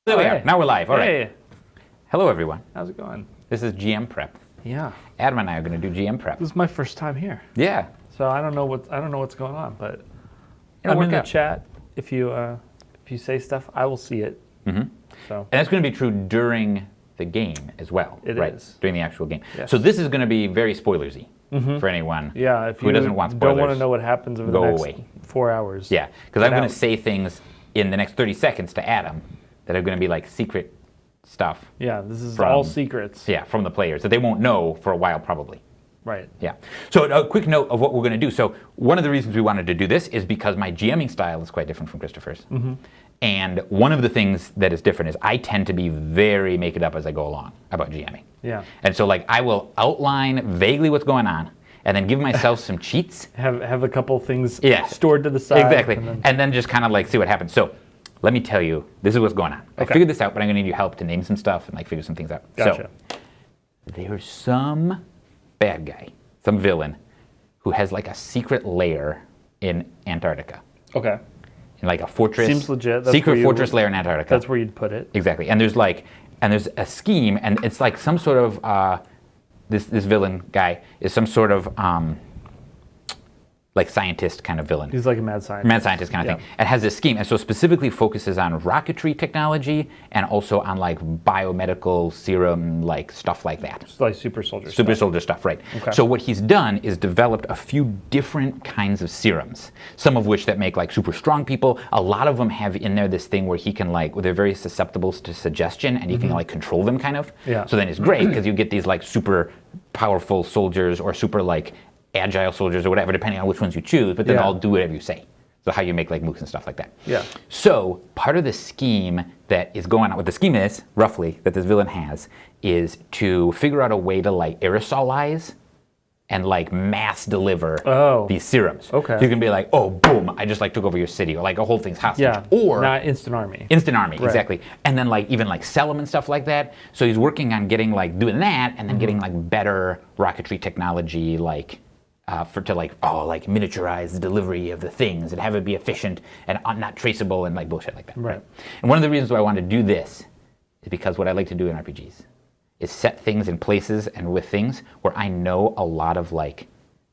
There we are. Now we're live. All right. Hey. Hello, everyone. How's it going? This is GM Prep. Yeah. Adam and I are going to do GM Prep. This is my first time here, Yeah. so I don't know what's going on, but It'll I'm in work the out. chat. If you say stuff, I will see it. Mm-hmm. So And that's going to be true during the game as well. It right? is. During the actual game. Yes. So this is going to be very spoilersy for anyone yeah, if who you doesn't want don't spoilers. want to know what happens over the go next away. 4 hours. Yeah, because I'm Get going out. to say things in the next 30 seconds to Adam that are going to be like secret stuff. Yeah, this is From- all secrets. Yeah, from the players that they won't know for a while probably. Right. Yeah. So a quick note of what we're going to do. So one of the reasons we wanted to do this is because my GMing style is quite different from Christopher's. And one of the things that is different is I tend to be very make it up as I go along about GMing. Yeah. And so like I will outline vaguely what's going on and then give myself some cheats. Have a couple things Yeah. stored to the side. Exactly. and then- And then just kind of like see what happens. So let me tell you, this is what's going on. I Okay. figured this out, but I'm going to need your help to name some stuff and like figure some things out. Gotcha. So there's some bad guy, some villain, who has like a secret lair in Antarctica. Okay. In like a fortress. Seems legit. That's Secret where you- fortress lair in Antarctica. That's where you'd put it. Exactly. And there's a scheme, and it's like some sort of this villain guy is some sort of like scientist kind of villain. He's like a mad scientist. Mad scientist kind of Yeah. thing, and has this scheme, and so specifically focuses on rocketry technology and also on like biomedical serum, like stuff like that. It's like super soldier Super stuff. soldier stuff, right? Okay. So what he's done is developed a few different kinds of serums, some of which that make like super strong people. A lot of them have in there this thing where he can like, they're very susceptible to suggestion, and you can like control them kind of. Yeah. So then it's great because you get these like super powerful soldiers or super like agile soldiers or whatever, depending on which ones you choose. But then Yeah. I'll do whatever you say. So how you make like mooks and stuff like that. Yeah. So part of the scheme that is going on, what the scheme is, roughly, that this villain has, is to figure out a way to like aerosolize and like mass deliver these serums. Okay. So you can be like, oh, boom, I just like took over your city, or like a whole thing's hostage. Yeah. Or not instant army. instant army, Right. exactly. And then like even like sell them and stuff like that. So he's working on getting like doing that and then getting like better rocketry technology, like to miniaturize the delivery of the things and have it be efficient and not traceable and like bullshit like that. Right. And one of the reasons why I wanted to do this is because what I like to do in RPGs is set things in places and with things where I know a lot of like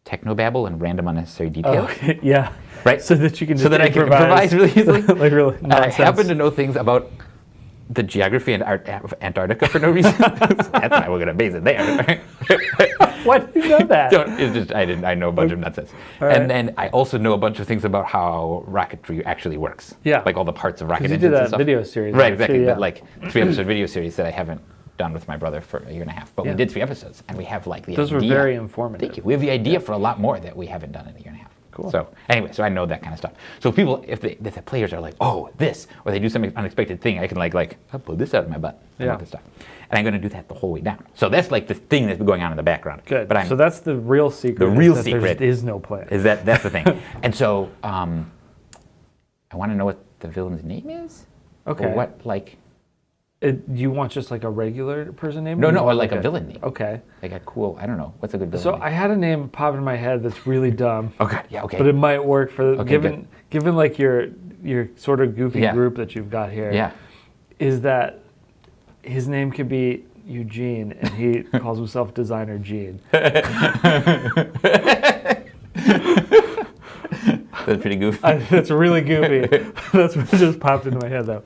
technobabble and random unnecessary detail. Okay. Yeah. Right. So that you can just So that I can improvise really easily. like really And I nonsense. happen to know things about the geography and of Antarctica for no reason. That's why we're going to base it there. Why do you know that? I know a bunch of nonsense. right. And then I also know a bunch of things about how rocketry actually works. Yeah. Like all the parts of rocket 'Cause you engines did and that stuff. video series, Right, right, exactly. too, yeah. But like 3-episode video series that I haven't done with my brother for a year and a half. But Yeah. we did 3 episodes, and we have like the Those idea. were very informative. Thank you. We have the idea for a lot more that we haven't done in a year and a half. Cool. So anyway, so I know that kind of stuff. So if the players are like, oh, this, or they do some unexpected thing, I can like I'll pull this out of my butt. I Yeah. want this stuff. And I'm going to do that the whole way down. So that's like the thing that's been going on in the background. Good. But So that's the real secret. The real is that secret there is no plan. that's the thing. And so I want to know what the villain's name is. Okay. Or what like. You want just like a regular person name? No, or you or want like a villain name. Okay. Like a cool, I don't know. What's a good villain So name? I had a name pop in my head that's really dumb. Oh, God. Yeah, okay. But it might work for Okay, given like your sort of goofy Yeah. group that you've got here. Yeah. Is that his name could be Eugene and he calls himself Designer Gene. That's pretty goofy. That's really goofy. That's what just popped into my head though.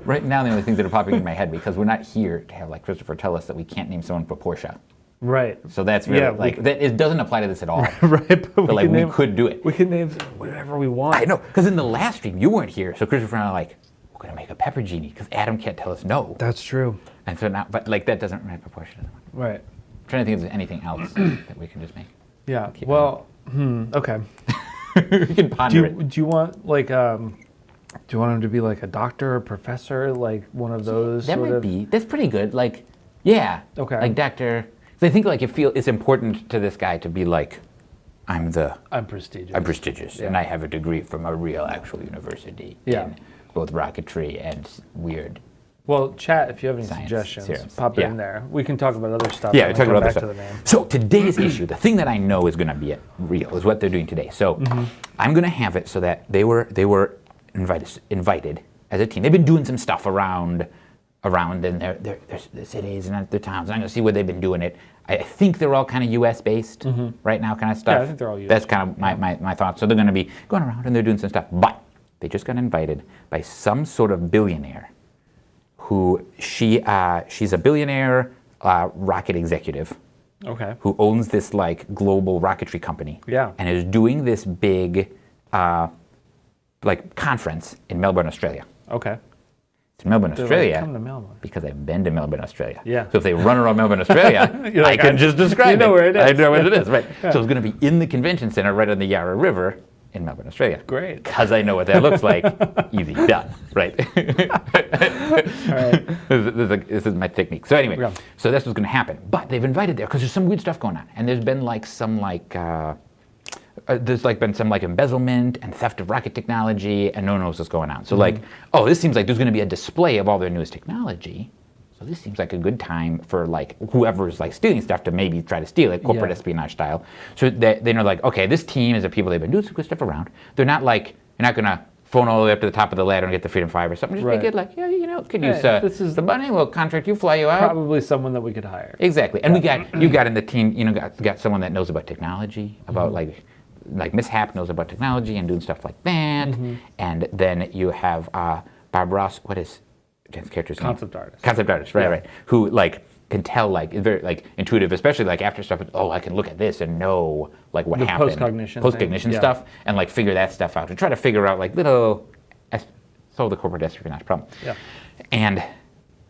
Right now, the only things that are popping in my head, because we're not here to have like Christopher tell us that we can't name someone for Portia. Right. So that's really Yeah, like, it doesn't apply to this at all. Right. But But like we could do it. We can name whatever we want. I know, because in the last stream, you weren't here. So Christopher and I are like, we're going to make a pepper genie, because Adam can't tell us no. That's true. And so now, but like that doesn't, right, Portia doesn't work. Right. I'm trying to think if there's anything else that we can just make. Yeah. Keep Well, okay. We can ponder it. Do you want like do you want him to be like a doctor or professor, like one of those? That sort might of... be. That's pretty good. Like, yeah. Okay. Like Doctor. I think like it's important to this guy to be like, I'm prestigious, and I have a degree from a real actual university in both rocketry and weird. Well, chat if you have any Science suggestions, serums. pop it Yeah. in there. We can talk about other stuff. Yeah, and we talk come about other back stuff. to the name. So today's issue, the thing that I know is going to be real, is what they're doing today. So I'm going to have it so that they were invited as a team. They've been doing some stuff around in their cities and their towns. And I'm going to see where they've been doing it. I think they're all kind of U.S. based right now, kind of stuff. Yeah, I think they're all U.S. That's kind of my thoughts. So they're going to be going around and they're doing some stuff. But they just got invited by some sort of billionaire who she's a billionaire rocket executive. Okay. Who owns this like global rocketry company. Yeah. And is doing this big like conference in Melbourne, Australia. Okay. It's in Melbourne, Australia. Like, come to Melbourne. Because I've been to Melbourne, Australia. Yeah. So if they run around Melbourne, Australia, like, I can just describe it. You know where it is. I know where it is, right. Yeah. So it's going to be in the convention center right on the Yarra River in Melbourne, Australia. Great. Because I know what that looks like. Easy, done, right? All right. This is my technique. So anyway, Yeah. so that's what's going to happen. But they've invited there because there's some weird stuff going on. And there's been like some like... there's like been some like embezzlement and theft of rocket technology, and no one knows what's going on. So like, oh, this seems like there's going to be a display of all their newest technology. So this seems like a good time for like whoever's like stealing stuff to maybe try to steal it, corporate espionage style. So they know like, okay, this team is the people they've been doing some good stuff around. They're not like, you're not going to phone all the way up to the top of the ladder and get the Freedom 5 or something. Just make it like, yeah, you know, could use this is the money. We'll contract you, fly you out. Probably someone that we could hire. Exactly, and you got in the team. You know, got someone that knows about technology, about like Mishap knows about technology and doing stuff like that. And then you have Bob Ross. What is Jen's character's name? Concept artist, right. Who like can tell like is very like intuitive, especially like after stuff. Oh, I can look at this and know like what happened. Post-cognition stuff, and like figure that stuff out to try to figure out like solve the corporate espionage problem. Yeah. And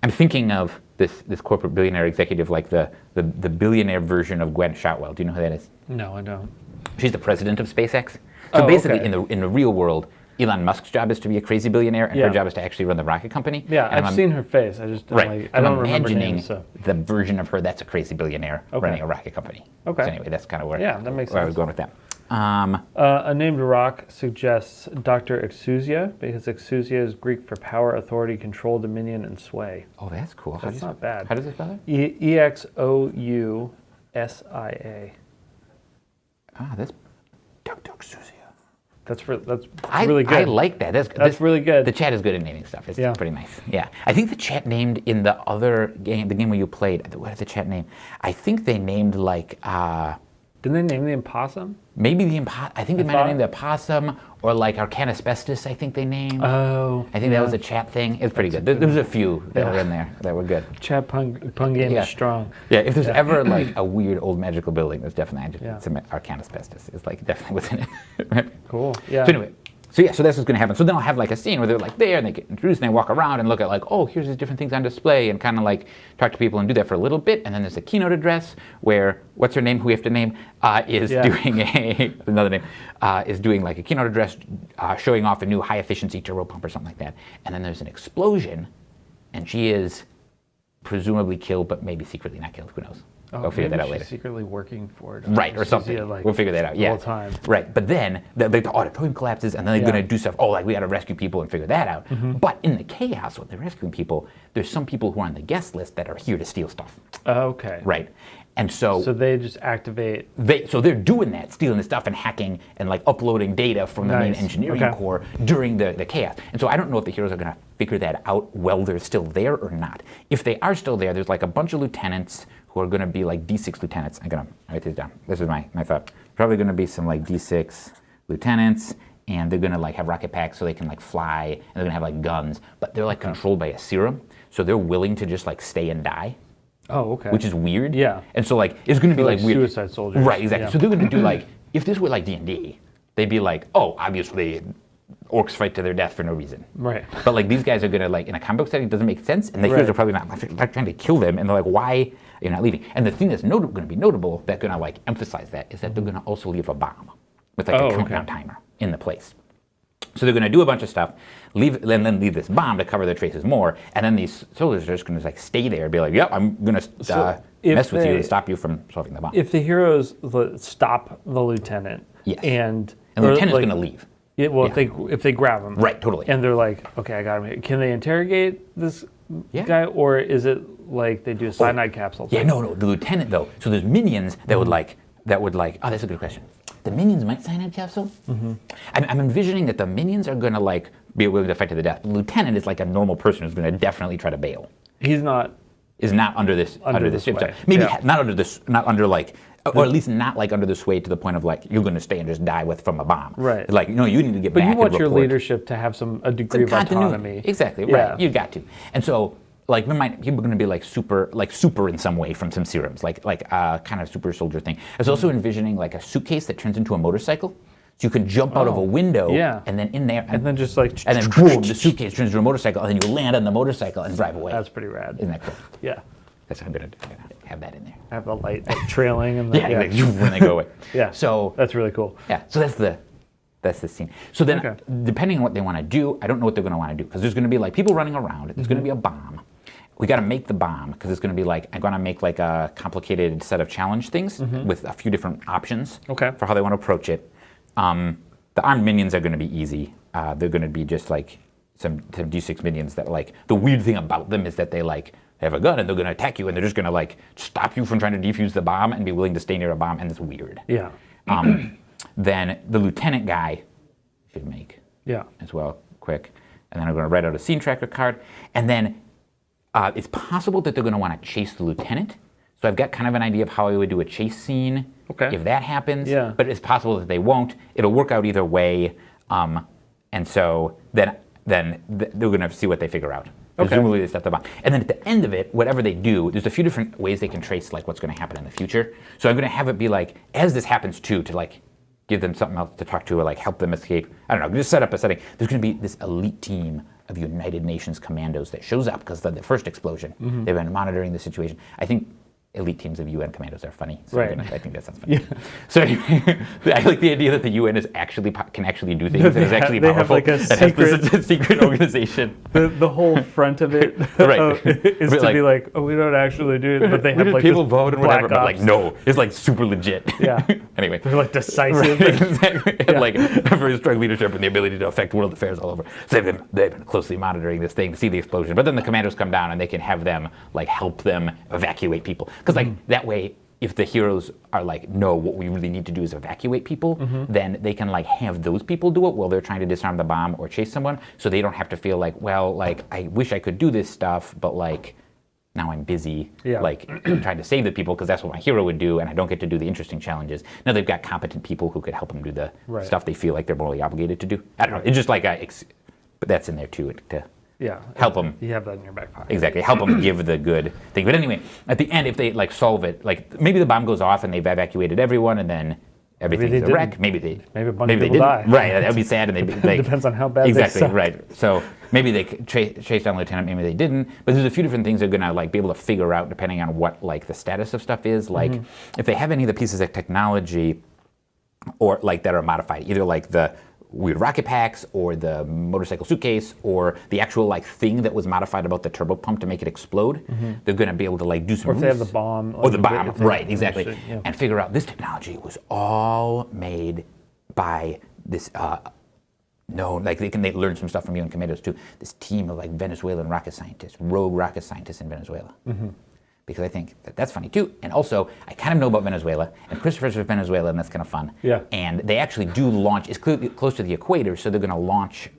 I'm thinking of this corporate billionaire executive like the billionaire version of Gwen Shotwell. Do you know who that is? No, I don't. She's the president of SpaceX. So basically, in the real world, Elon Musk's job is to be a crazy billionaire, and her job is to actually run the rocket company. Yeah, and I've seen her face. I just don't I don't remember names. So. The version of her that's a crazy billionaire running a rocket company. Okay. So anyway, that's kind of where that makes sense. I was going with that. A named rock suggests Dr. Exousia, because Exousia is Greek for power, authority, control, dominion, and sway. Oh, that's cool. That's not bad. How does it spell it? Exousia. Ah, that's Dr. Exousia. That's really good. I like that. That's really good. The chat is good at naming stuff. It's pretty nice. Yeah. I think the chat named in the other game, the game where you played, what did the chat name? I think they named like... Didn't they name the opossum? Maybe the opossum. I think they might have named the opossum, or like Arcanisbestos, I think they named. Oh. I think that was a chat thing. It was pretty good. There was a few that were in there that were good. Chat pun game is strong. Yeah, if there's ever like a weird old magical building, there's definitely some Arcanisbestos. It's like definitely within it. Right? Cool. Yeah. So anyway. So that's what's going to happen. So then I'll have like a scene where they're like there and they get introduced and they walk around and look at like, oh, here's these different things on display and kind of like talk to people and do that for a little bit. And then there's a keynote address where what's her name, who we have to name, is doing another name, is doing like a keynote address showing off a new high efficiency turbo pump or something like that. And then there's an explosion and she is presumably killed, but maybe secretly not killed. Who knows? We'll figure that out later. Secretly working for it. Right, or something. We'll figure that out. The whole time. Right, but then the auditorium collapses, and then they're going to do stuff. Oh, like we got to rescue people and figure that out. But in the chaos when they're rescuing people, there's some people who are on the guest list that are here to steal stuff. Okay. Right, and so they just activate. So they're doing that, stealing the stuff and hacking and like uploading data from the main engineering core during the chaos. And so I don't know if the heroes are going to figure that out while they're still there or not. If they are still there, there's like a bunch of lieutenants who are going to be like D6 lieutenants. I'm going to write this down. This is my thought. Probably going to be some like D6 lieutenants, and they're going to like have rocket packs so they can like fly, and they're going to have like guns, but they're like controlled by a serum, so they're willing to just like stay and die. Oh, okay. Which is weird. Yeah. And so like it's going to be like weird. Suicide soldiers. Right, exactly. Yeah. So they're going to do like, if this were like D&D, they'd be like, oh, obviously orcs fight to their death for no reason. Right. But like these guys are going to like, in a comic book setting, it doesn't make sense, and the heroes are probably not trying to kill them, and they're like, why are you not leaving? And the thing that's going to be notable, that's going to like emphasize that, is that they're going to also leave a bomb with like a countdown timer in the place. So they're going to do a bunch of stuff, and then leave this bomb to cover their traces more, and then these soldiers are just going to like stay there and be like, yep, I'm going to mess with you and stop you from solving the bomb. If the heroes stop the lieutenant, and the lieutenant's going to leave. Yeah, well, if they grab him, right, totally, and they're like, okay, I got him here. Can they interrogate this guy, or is it like they do a cyanide capsule? Yeah, no, the lieutenant though. So there's minions that would like. Oh, that's a good question. The minions might cyanide capsule. I'm envisioning that the minions are going to like be willing to fight to the death. The lieutenant is like a normal person who's going to definitely try to bail. He's not. Is not under this ship. sway. Maybe Yeah. not under this, not under like, or at least not like under the sway to the point of like you're going to stay and just die from a bomb. Right. Like you need to get But back. you want and your report. leadership to have a degree of autonomy. Exactly. Yeah. Right. You got to. And so like people are going to be like super in some way from some serums, like kind of super soldier thing. I was also envisioning like a suitcase that turns into a motorcycle. So you could jump out of a window, and then in there, and then just like, and then boom, the suitcase turns into a motorcycle, and then you land on the motorcycle and drive away. That's pretty rad. Isn't that cool? Yeah. That's how I'm gonna have that in there. Have the light like, trailing and then, Like, when they go away. Yeah. So that's really cool. Yeah. So that's the scene. So then, depending on what they want to do, I don't know what they're going to want to do because there's going to be like people running around. There's going to be a bomb. We got to make the bomb because it's going to be like I'm going to make like a complicated set of challenge things with a few different options for how they want to approach it. The armed minions are going to be easy. They're going to be just like some D6 minions that like the weird thing about them is that they have a gun and they're going to attack you and they're just going to like stop you from trying to defuse the bomb and be willing to stay near a bomb, and it's weird. Yeah. Then the lieutenant guy should make as well quick, and then I'm going to write out a scene tracker card, and then it's possible that they're going to want to chase the lieutenant. So I've got kind of an idea of how I would do a chase scene if that happens. Yeah. But it's possible that they won't. It'll work out either way, and so then they're going to see what they figure out. Presumably they set the bomb. And then at the end of it, whatever they do, there's a few different ways they can trace like what's going to happen in the future. So I'm going to have it be like, as this happens too, to like give them something else to talk to or like help them escape. I don't know, just set up a setting. There's going to be this elite team of United Nations commandos that shows up because of the first explosion. They've been monitoring the situation. I think elite teams of UN commandos are funny. So I think that sounds funny. Yeah. So anyway, I like the idea that the UN is can actually do things and is actually powerful. They have like a secret organization. The whole front of it is to be like, we don't actually do it, but they have like people vote and whatever, but ops. like no, it's like super legit. Yeah. Anyway, they're like decisive. Exactly. And like very strong leadership and the ability to affect world affairs all over. So they've been closely monitoring this thing to see the explosion. But then the commandos come down and they can have them like help them evacuate people. Because like that way, if the heroes are like, no, what we really need to do is evacuate people, then they can like have those people do it while they're trying to disarm the bomb or chase someone, so they don't have to feel like, well, like I wish I could do this stuff, but like now I'm busy like trying to save the people because that's what my hero would do, and I don't get to do the interesting challenges. Now they've got competent people who could help them do the stuff they feel like they're morally obligated to do. I don't know. It's just like but that's in there too to help them. You have that in your back pocket. Exactly. Help them give the good thing. But anyway, at the end, if they like solve it, like maybe the bomb goes off and they've evacuated everyone, and then everything's a wreck. Maybe a bunch of people die. Right. That would be sad. And they depends on how bad. Exactly. They suck. Right. So maybe they chased down the lieutenant. Maybe they didn't. But there's a few different things they're gonna like be able to figure out depending on what like the status of stuff is. Like if they have any of the pieces of technology, or like that are modified, either like the weird rocket packs or the motorcycle suitcase or the actual like thing that was modified about the turbo pump to make it explode, they're going to be able to like do some or if they have the bomb. Or the bomb, right, exactly. Yeah. And figure out this technology was all made by this, they learn some stuff from UN commandos too, this team of like Venezuelan rocket scientists, rogue rocket scientists in Venezuela. Because I think that's funny too. And also, I kind of know about Venezuela, and Christopher's from Venezuela, and that's kind of fun. Yeah. And they actually do launch, it's close to the equator, so they're going to launch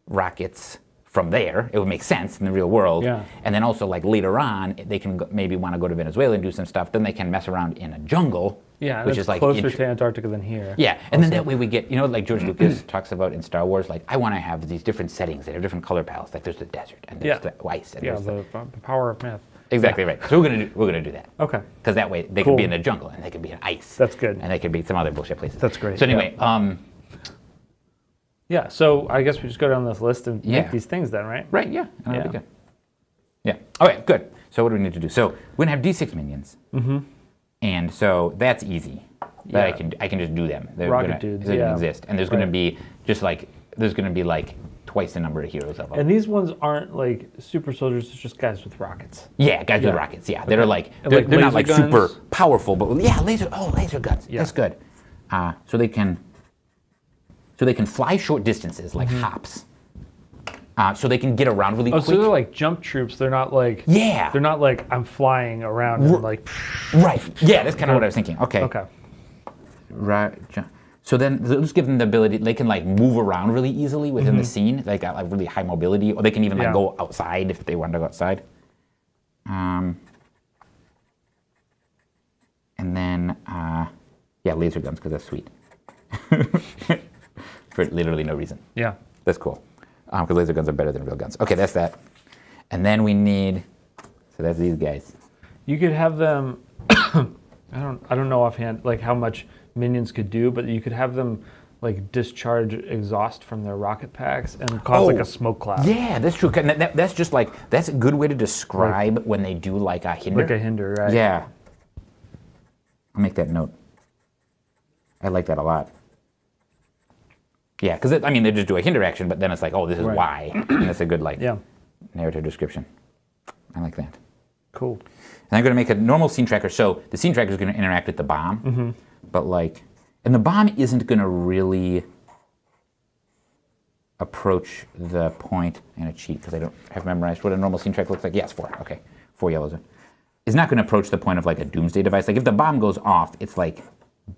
rockets from there. It would make sense in the real world. Yeah. And then also, like later on, they can maybe want to go to Venezuela and do some stuff. Then they can mess around in a jungle. Yeah, which that's is like closer to Antarctica than here. Yeah, and then that way we get, like George Lucas talks about in Star Wars, like I want to have these different settings that have different color palettes. Like there's the desert and there's the ice. And there's the power of myth. Exactly right. So we're gonna do that. Okay. Because that way they can be in the jungle and they can be in ice. That's good. And they can be some other bullshit places. That's great. So anyway, so I guess we just go down this list and make these things then, right? Right. Yeah. That'll be good. Yeah. All right. Good. So what do we need to do? So we're gonna have D6 minions. And so that's easy. But I can just do them. Rocket dudes. They're gonna exist. And there's gonna be twice the number of heroes of them. And these ones aren't like super soldiers, it's just guys with rockets. Yeah, guys with rockets. Yeah, they're like they're not like guns? super powerful, but laser guns. Yeah. That's good. So they can fly short distances like hops. So they can get around really quick. So they're like jump troops. They're not like They're not like I'm flying around and like. Right. Yeah, that's kind of what I was thinking. Okay. Okay. Right. So then they'll just give them the ability, they can like move around really easily within the scene. They got like really high mobility, or they can even like go outside if they want to go outside. And then, laser guns, because that's sweet. For literally no reason. Yeah. That's cool. Because laser guns are better than real guns. Okay, that's that. And then we need, so that's these guys. You could have them, I don't know offhand, like how much minions could do, but you could have them like discharge exhaust from their rocket packs and cause like a smoke cloud. Yeah, that's true. That's just like, that's a good way to describe when they do like a hinder. Like a hinder, right? Yeah. I'll make that note. I like that a lot. Yeah, because they just do a hinder action, but then it's like, oh, this is why. That's a good narrative description. I like that. Cool. And I'm going to make a normal scene tracker. So the scene tracker is going to interact with the bomb, but and the bomb isn't going to really approach the point. I'm going to cheat because I don't have memorized what a normal scene tracker looks like. Yes, 4. Okay, 4 yellows. It's not going to approach the point of like a doomsday device. Like if the bomb goes off, it's like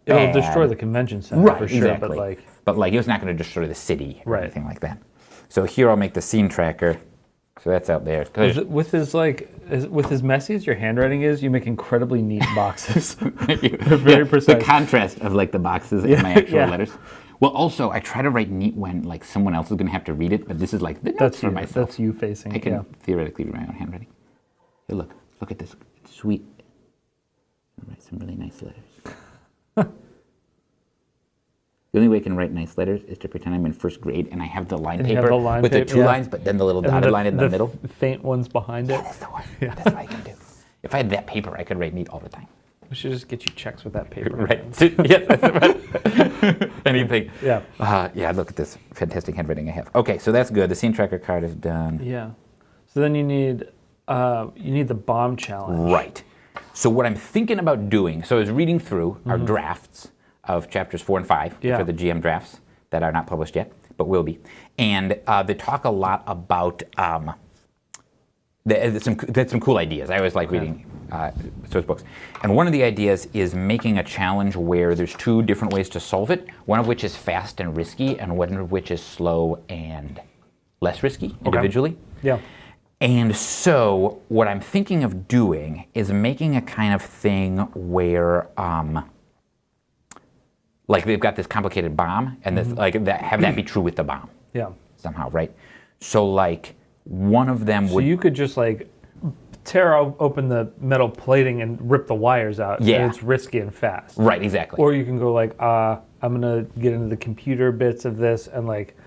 bad. It'll destroy the convention center for sure. Exactly. But it's not going to destroy the city or Right. anything like that. So here I'll make the scene tracker. So that's out there. With his messy as your handwriting is, you make incredibly neat boxes. They're very precise. The contrast of like the boxes and my actual letters. Well, also I try to write neat when like someone else is going to have to read it, but this is like the notes for myself. That's you facing. I can theoretically read my own handwriting. Hey, look at this. It's sweet. I'll write some really nice letters. The only way I can write nice letters is to pretend I'm in first grade and I have the line paper with the 2 lines, but then the little dotted line in the middle. Faint ones behind it. Yeah, that's the one. Yeah. That's what I can do. If I had that paper, I could write neat all the time. We should just get you checks with that paper. Right. Yes, that's right. Anything. Yeah. Look at this fantastic handwriting I have. Okay, so that's good. The scene tracker card is done. Yeah. So then you need the bomb challenge. Right. So what I'm thinking about doing, so I was reading through our drafts of chapters 4 and 5 for the GM drafts that are not published yet, but will be. And they talk a lot about there's some cool ideas. I always like reading source books. And one of the ideas is making a challenge where there's 2 different ways to solve it, one of which is fast and risky, and one of which is slow and less risky individually. Yeah. And so what I'm thinking of doing is making a kind of thing where like they've got this complicated bomb, and this, have that be true with the bomb. Yeah. Somehow, right? So like one of them would. So you could just like tear open the metal plating and rip the wires out. Yeah. And it's risky and fast. Right. Exactly. Or you can go like, I'm gonna get into the computer bits of this and like,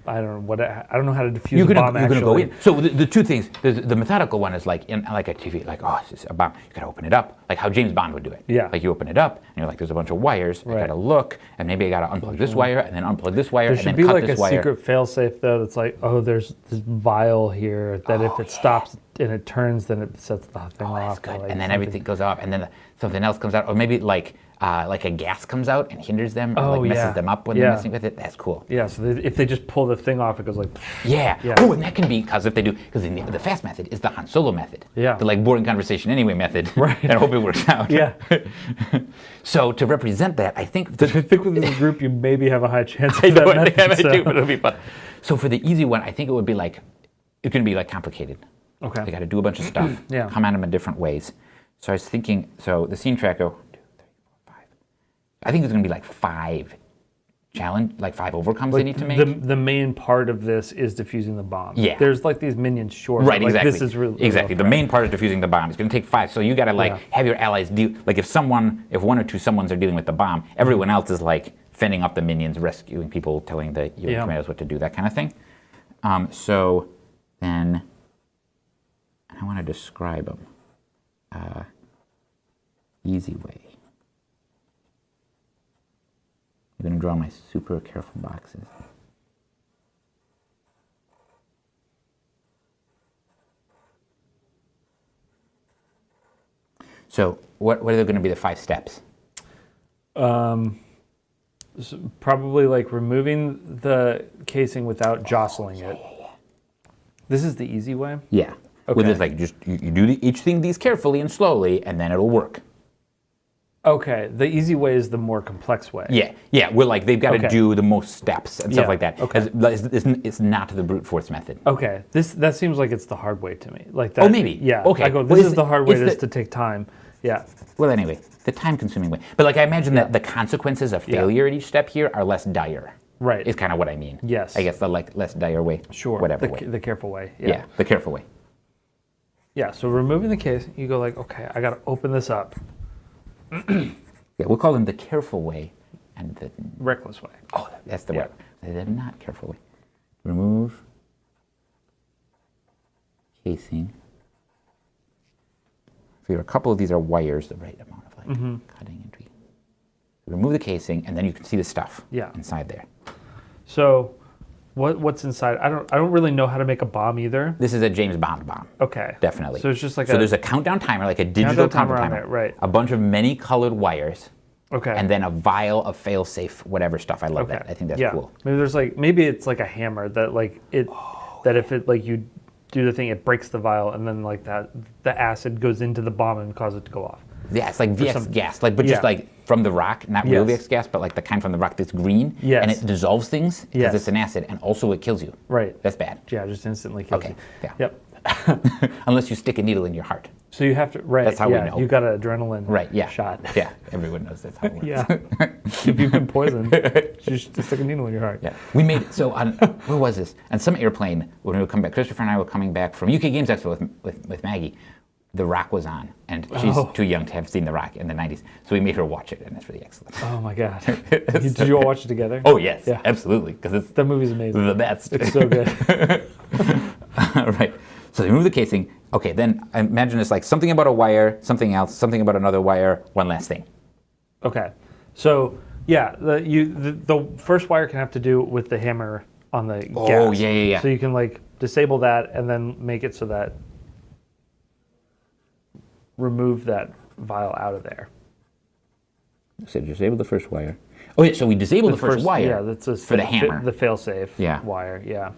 I don't know how to defuse a bomb. You're gonna go in. So the 2 things. The methodical one is like in like a TV, like this is a bomb. You gotta open it up, like how James Bond would do it. Yeah. Like you open it up, and you're like, there's a bunch of wires. I gotta look, and maybe I gotta unplug this wire, and then unplug this wire, There and then should be cut like this a wire. secret failsafe though. That's like, there's this vial here that if it stops and it turns, then it sets the thing off. That's good. Like And then everything goes off, and then something else comes out, or maybe like a gas comes out and hinders them, or like messes them up when they're messing with it. That's cool. Yeah. So if they just pull the thing off, it goes like. Yeah. Oh, and that can be because the fast method is the Han Solo method. Yeah. The like boring conversation anyway method. Right. And I hope it works out. Yeah. So to represent that, I think with this group, you maybe have a high chance of I know, that method, I do, but it'll be fun. So for the easy one, I think it would be like, it's going to be like complicated. Okay. They got to do a bunch of stuff. Yeah. Come at them in different ways. So I was thinking, the scene tracker, 1, 2, 3, 4, 5. I think it's going to be like 5 overcomes they need to make. The main part of this is defusing the bomb. Yeah. There's like these minions short. Right, like, exactly. This is really exactly. The main part is defusing the bomb. It's going to take 5. So you got to have your allies deal. Like if 1 or 2 someones are dealing with the bomb, everyone else is like fending off the minions, rescuing people, telling the commandos what to do, that kind of thing. So then I want to describe them. Easy way. I'm going to draw my super careful boxes. So what are going to be the 5 steps? So probably like removing the casing without jostling it. This is the easy way? Yeah. Okay. With this, like, just you do each thing these carefully and slowly, and then it'll work. Okay, the easy way is the more complex way. Yeah. We're like they've got to Okay. do the most steps and stuff Yeah, like that. okay. It's not the brute force method. Okay, that seems like it's the hard way to me. Like that. Oh, maybe. Yeah. Okay. I go. Well, This is the hard way. it's Is the- to take time. Yeah. Well, anyway, the time-consuming way. But like I imagine that the consequences of failure at each step here are less dire. Right. Is kind of what I mean. Yes. I guess the like less dire way. Sure. Whatever the, way. the careful way. Yeah. The careful way. Yeah. So removing the case, you go like, okay, I got to open this up. Yeah, we'll call them the careful way, and the Reckless way. that's the Yeah. word. The not careful way. Remove casing. Figure a couple of these are wires, the right amount of like cutting and tweaking. Remove the casing, and then you can see the stuff inside there. So, what's inside? I don't really know how to make a bomb either. This is a James Bond bomb. Okay. Definitely. So it's just like there's a countdown timer, like a digital timer countdown on timer. there, right. A bunch of many colored wires. Okay. And then a vial of fail-safe whatever stuff. I love that. I think that's cool. Maybe it's like a hammer that like it that if it like you do the thing, it breaks the vial, and then like that the acid goes into the bomb and causes it to go off. Yeah, it's like VX gas, like but just like from the rock, not real VX gas, but like the kind from the rock that's green, and it dissolves things because it's an acid, and also it kills you. Right. That's bad. Yeah, just instantly kills you. Yeah. Yep. Unless you stick a needle in your heart. So you have to That's how we know. You got an adrenaline Shot. Yeah, everyone knows that's how it works. Yeah. If you've been poisoned, you should just stick a needle in your heart. Yeah, we made so on where was this? On some airplane when we would come back. Christopher and I were coming back from UK Games Expo with Maggie. The Rock was on, and she's too young to have seen The Rock in the '90s, so we made her watch it, and that's really excellent. Oh my god! Did you all watch it together? Oh yes, Yeah. absolutely, because it's That movie's amazing. the best. It's so good. Right. So they remove the casing. Okay, then I imagine it's like something about a wire, something else, something about another wire, one last thing. Okay, so yeah, the first wire can have to do with the hammer on the gas. Oh yeah. So you can like disable that and then make it so that remove that vial out of there. So disable the first wire. Oh yeah, so we disable the first wire. Yeah, that's for the hammer. The fail-safe Yeah. wire. Yeah.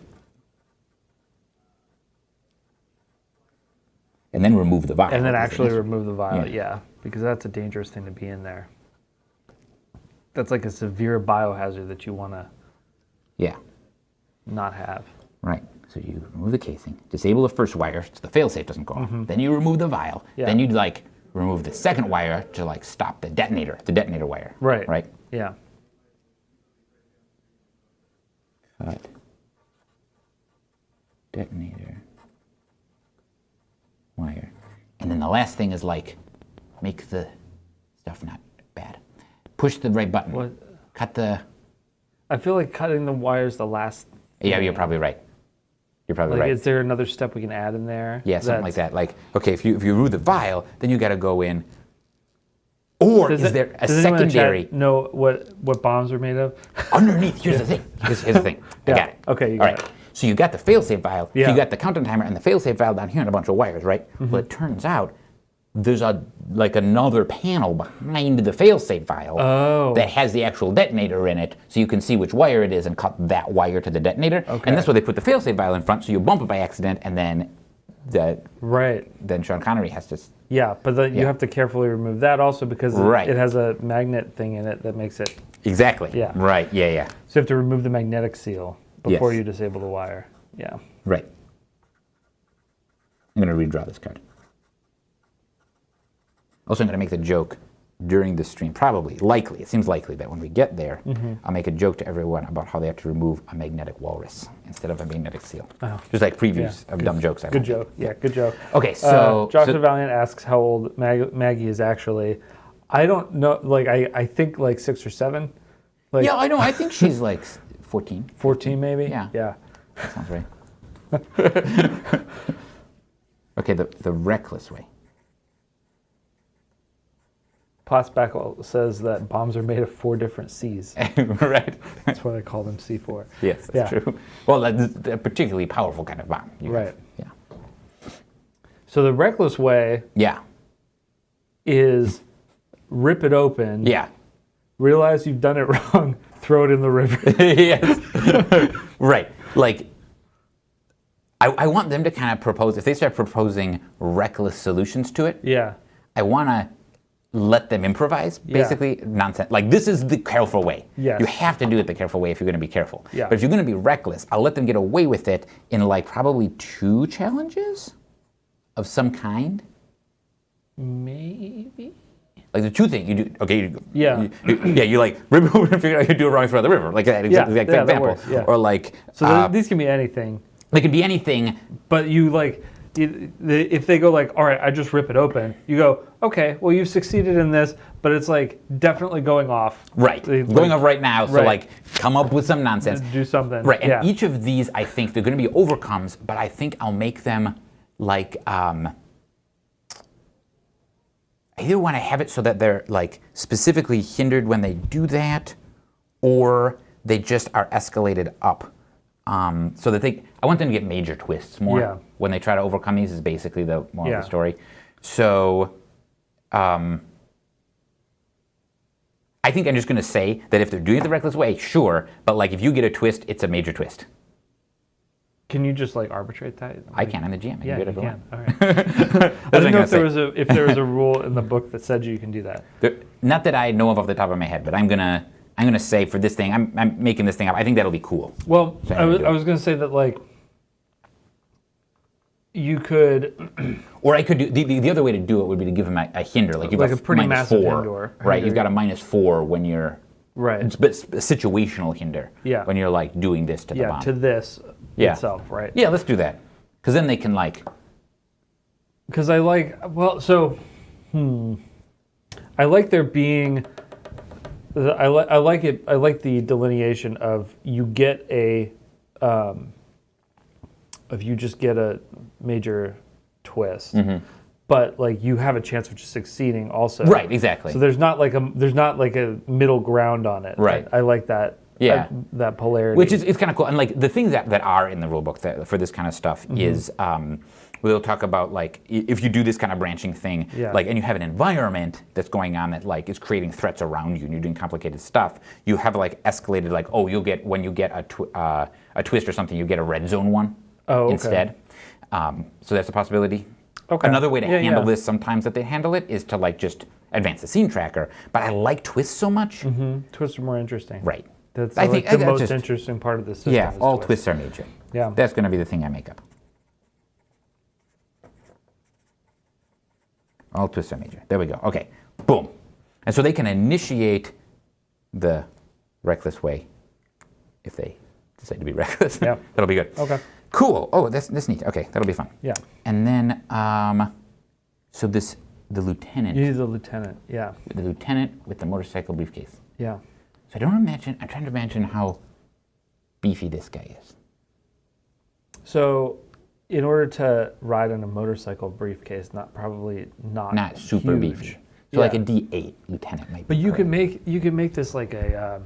And then remove the vial. And then actually remove the vial, yeah, because that's a dangerous thing to be in there. That's like a severe biohazard that you want to not have. Right. So you remove the casing, disable the first wire so the failsafe doesn't go off. Then you remove the vial. Yeah. Then you'd like remove the second wire to like stop the detonator wire. Right. Right. Yeah. Cut. Detonator. Wire. And then the last thing is like make the stuff not bad. Push the right button. What? Cut the. I feel like cutting the wires the last. Yeah, you're probably right. You're probably Like, right. is there another step we can add in there? Yeah, something like that. Like, okay, if you remove the vial, then you got to go in. Or is there a does anyone in the chat secondary know what bombs are made of? underneath? Here's the thing. Here's the thing. I Yeah. got it. Okay, you All got right. it. So you got the failsafe vial. Yeah. You got the countdown timer and the failsafe vial down here and a bunch of wires, right? Well, it turns out there's another panel behind the failsafe vial that has the actual detonator in it, so you can see which wire it is and cut that wire to the detonator. Okay. And that's why they put the failsafe vial in front, so you bump it by accident, and then then Sean Connery has to. Yeah, but then you have to carefully remove that also because it has a magnet thing in it that makes it. Exactly. Yeah. Right. Yeah. So you have to remove the magnetic seal before Yes. you disable the wire. Yeah. Right. I'm going to redraw this card. Also, I'm going to make the joke during the stream, likely, it seems likely that when we get there, I'll make a joke to everyone about how they have to remove a magnetic walrus instead of a magnetic seal. Oh. Just like previews of dumb jokes. Good joke. Yeah, good joke. Okay, so... Joshua Valiant asks how old Maggie is actually. I don't know, like, I think like 6 or 7. Like, yeah, I know. I think she's like 14. 14 maybe? Yeah. Yeah. That sounds right. Okay, the reckless way. Pottsbackle says that bombs are made of 4 different C's. Right. That's why they call them C4. Yes, that's true. Well, that's a particularly powerful kind of bomb. Right. Yeah. So the reckless way Yeah. is rip it open. Yeah. Realize you've done it wrong. Throw it in the river. Yes. Right. Like, I want them to kind of propose, if they start proposing reckless solutions to it, Yeah. I want to let them improvise, basically, nonsense. Like, this is the careful way. Yes. You have to do it the careful way if you're going to be careful. Yeah. But if you're going to be reckless, I'll let them get away with it in, like, probably 2 challenges of some kind. Maybe. Like, the 2 things you do, okay, you like, rip over and figure out how to do it wrong through the river. Like, that exact example. That works, yeah. Or, like... So these can be anything. They can be anything. But you, like... If they go like, all right, I just rip it open, you go, okay, well, you've succeeded in this, but it's like definitely going off. Right, going off right now, so like come up with some nonsense. Do something. Right, and each of these, I think, they're going to be overcomes, but I think I'll make them like, I either want to have it so that they're like specifically hindered when they do that, or they just are escalated up. So that I want them to get major twists more when they try to overcome these is basically the moral of the story. So, I think I'm just going to say that if they're doing it the reckless way, sure, but like if you get a twist, it's a major twist. Can you just like arbitrate that? I can. I'm the GM. Yeah, you can. All right. I didn't know if there was a rule in the book that said you can do that. Not that I know of off the top of my head, but I'm gonna say for this thing, I'm making this thing up. I think that'll be cool. Well, I was gonna say that like you could, or I could do the other way to do it would be to give him a hinder, like you've got a pretty massive -4, right? You've got a -4 when you're but a situational hinder. Yeah. When you're like doing this to the bomb. To this itself, right? Yeah, let's do that because then they can like. Because I like I like there being. I like it. I like the delineation of you get you just get a major twist, but like you have a chance of just succeeding also. Right. Exactly. So there's not like a middle ground on it. Right. I like that. Yeah. That polarity. Which is it's kind of cool. And like the things that are in the rule book for this kind of stuff is. We'll talk about like if you do this kind of branching thing, like, and you have an environment that's going on that like is creating threats around you, and you're doing complicated stuff. You have like escalated, like you'll get when you get a twist or something, you get a red zone one instead. So that's a possibility. Okay. Another way to handle this sometimes that they handle it is to like just advance the scene tracker. But I like twists so much. Twists are more interesting. Right. That's I think the most interesting part of the system. Yeah, all twists are major. Yeah. That's going to be the thing I make up. All twists are major. There we go. Okay. Boom. And so they can initiate the reckless way if they decide to be reckless. Yeah. That'll be good. Okay. Cool. Oh, that's neat. Okay, that'll be fun. Yeah. And then, so the lieutenant. You need the lieutenant. Yeah. The lieutenant with the motorcycle briefcase. Yeah. So I'm trying to imagine how beefy this guy is. So, in order to ride on a motorcycle briefcase, not super huge. beefy. So like a D8 lieutenant might be. But you can make this like a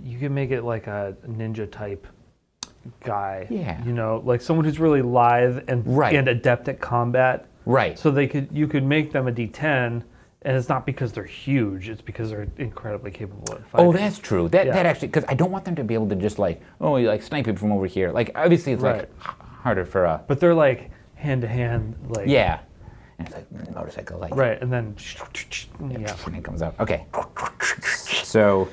you can make it like a ninja type guy. Yeah. You know, like someone who's really lithe and adept at combat. Right. So you could make them a D10. And it's not because they're huge; it's because they're incredibly capable at fighting. Oh, that's true. That actually, because I don't want them to be able to just like, snipe people from over here. Like, obviously, it's like harder for a. But they're like hand to hand, like. Yeah. And it's like motorcycle, like. Right, and then. And it comes out. Okay. So.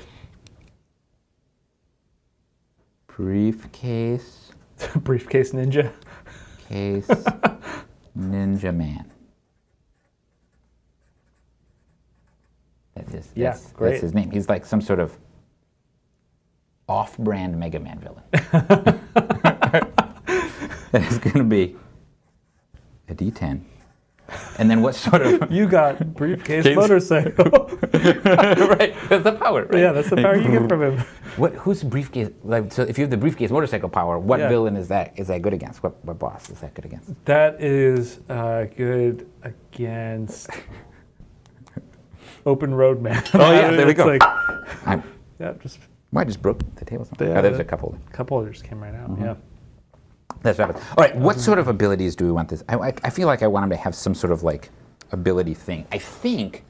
Briefcase. Briefcase ninja. Case ninja man. That's his name. He's like some sort of off-brand Mega Man villain. That is going to be a D10. And then what sort of... You got briefcase motorcycle. Right, that's the power. Right? Yeah, that's the power you get from him. Who's briefcase? Like, so if you have the briefcase motorcycle power, what villain is that good against? What boss is that good against? That is good against... Open Road Man. Oh yeah, there we go. Like, I just broke the table. There's a couple. A couple just came right out. Yeah. That's right. All right. What sort of abilities do we want this? I feel like I want him to have some sort of like ability thing. I think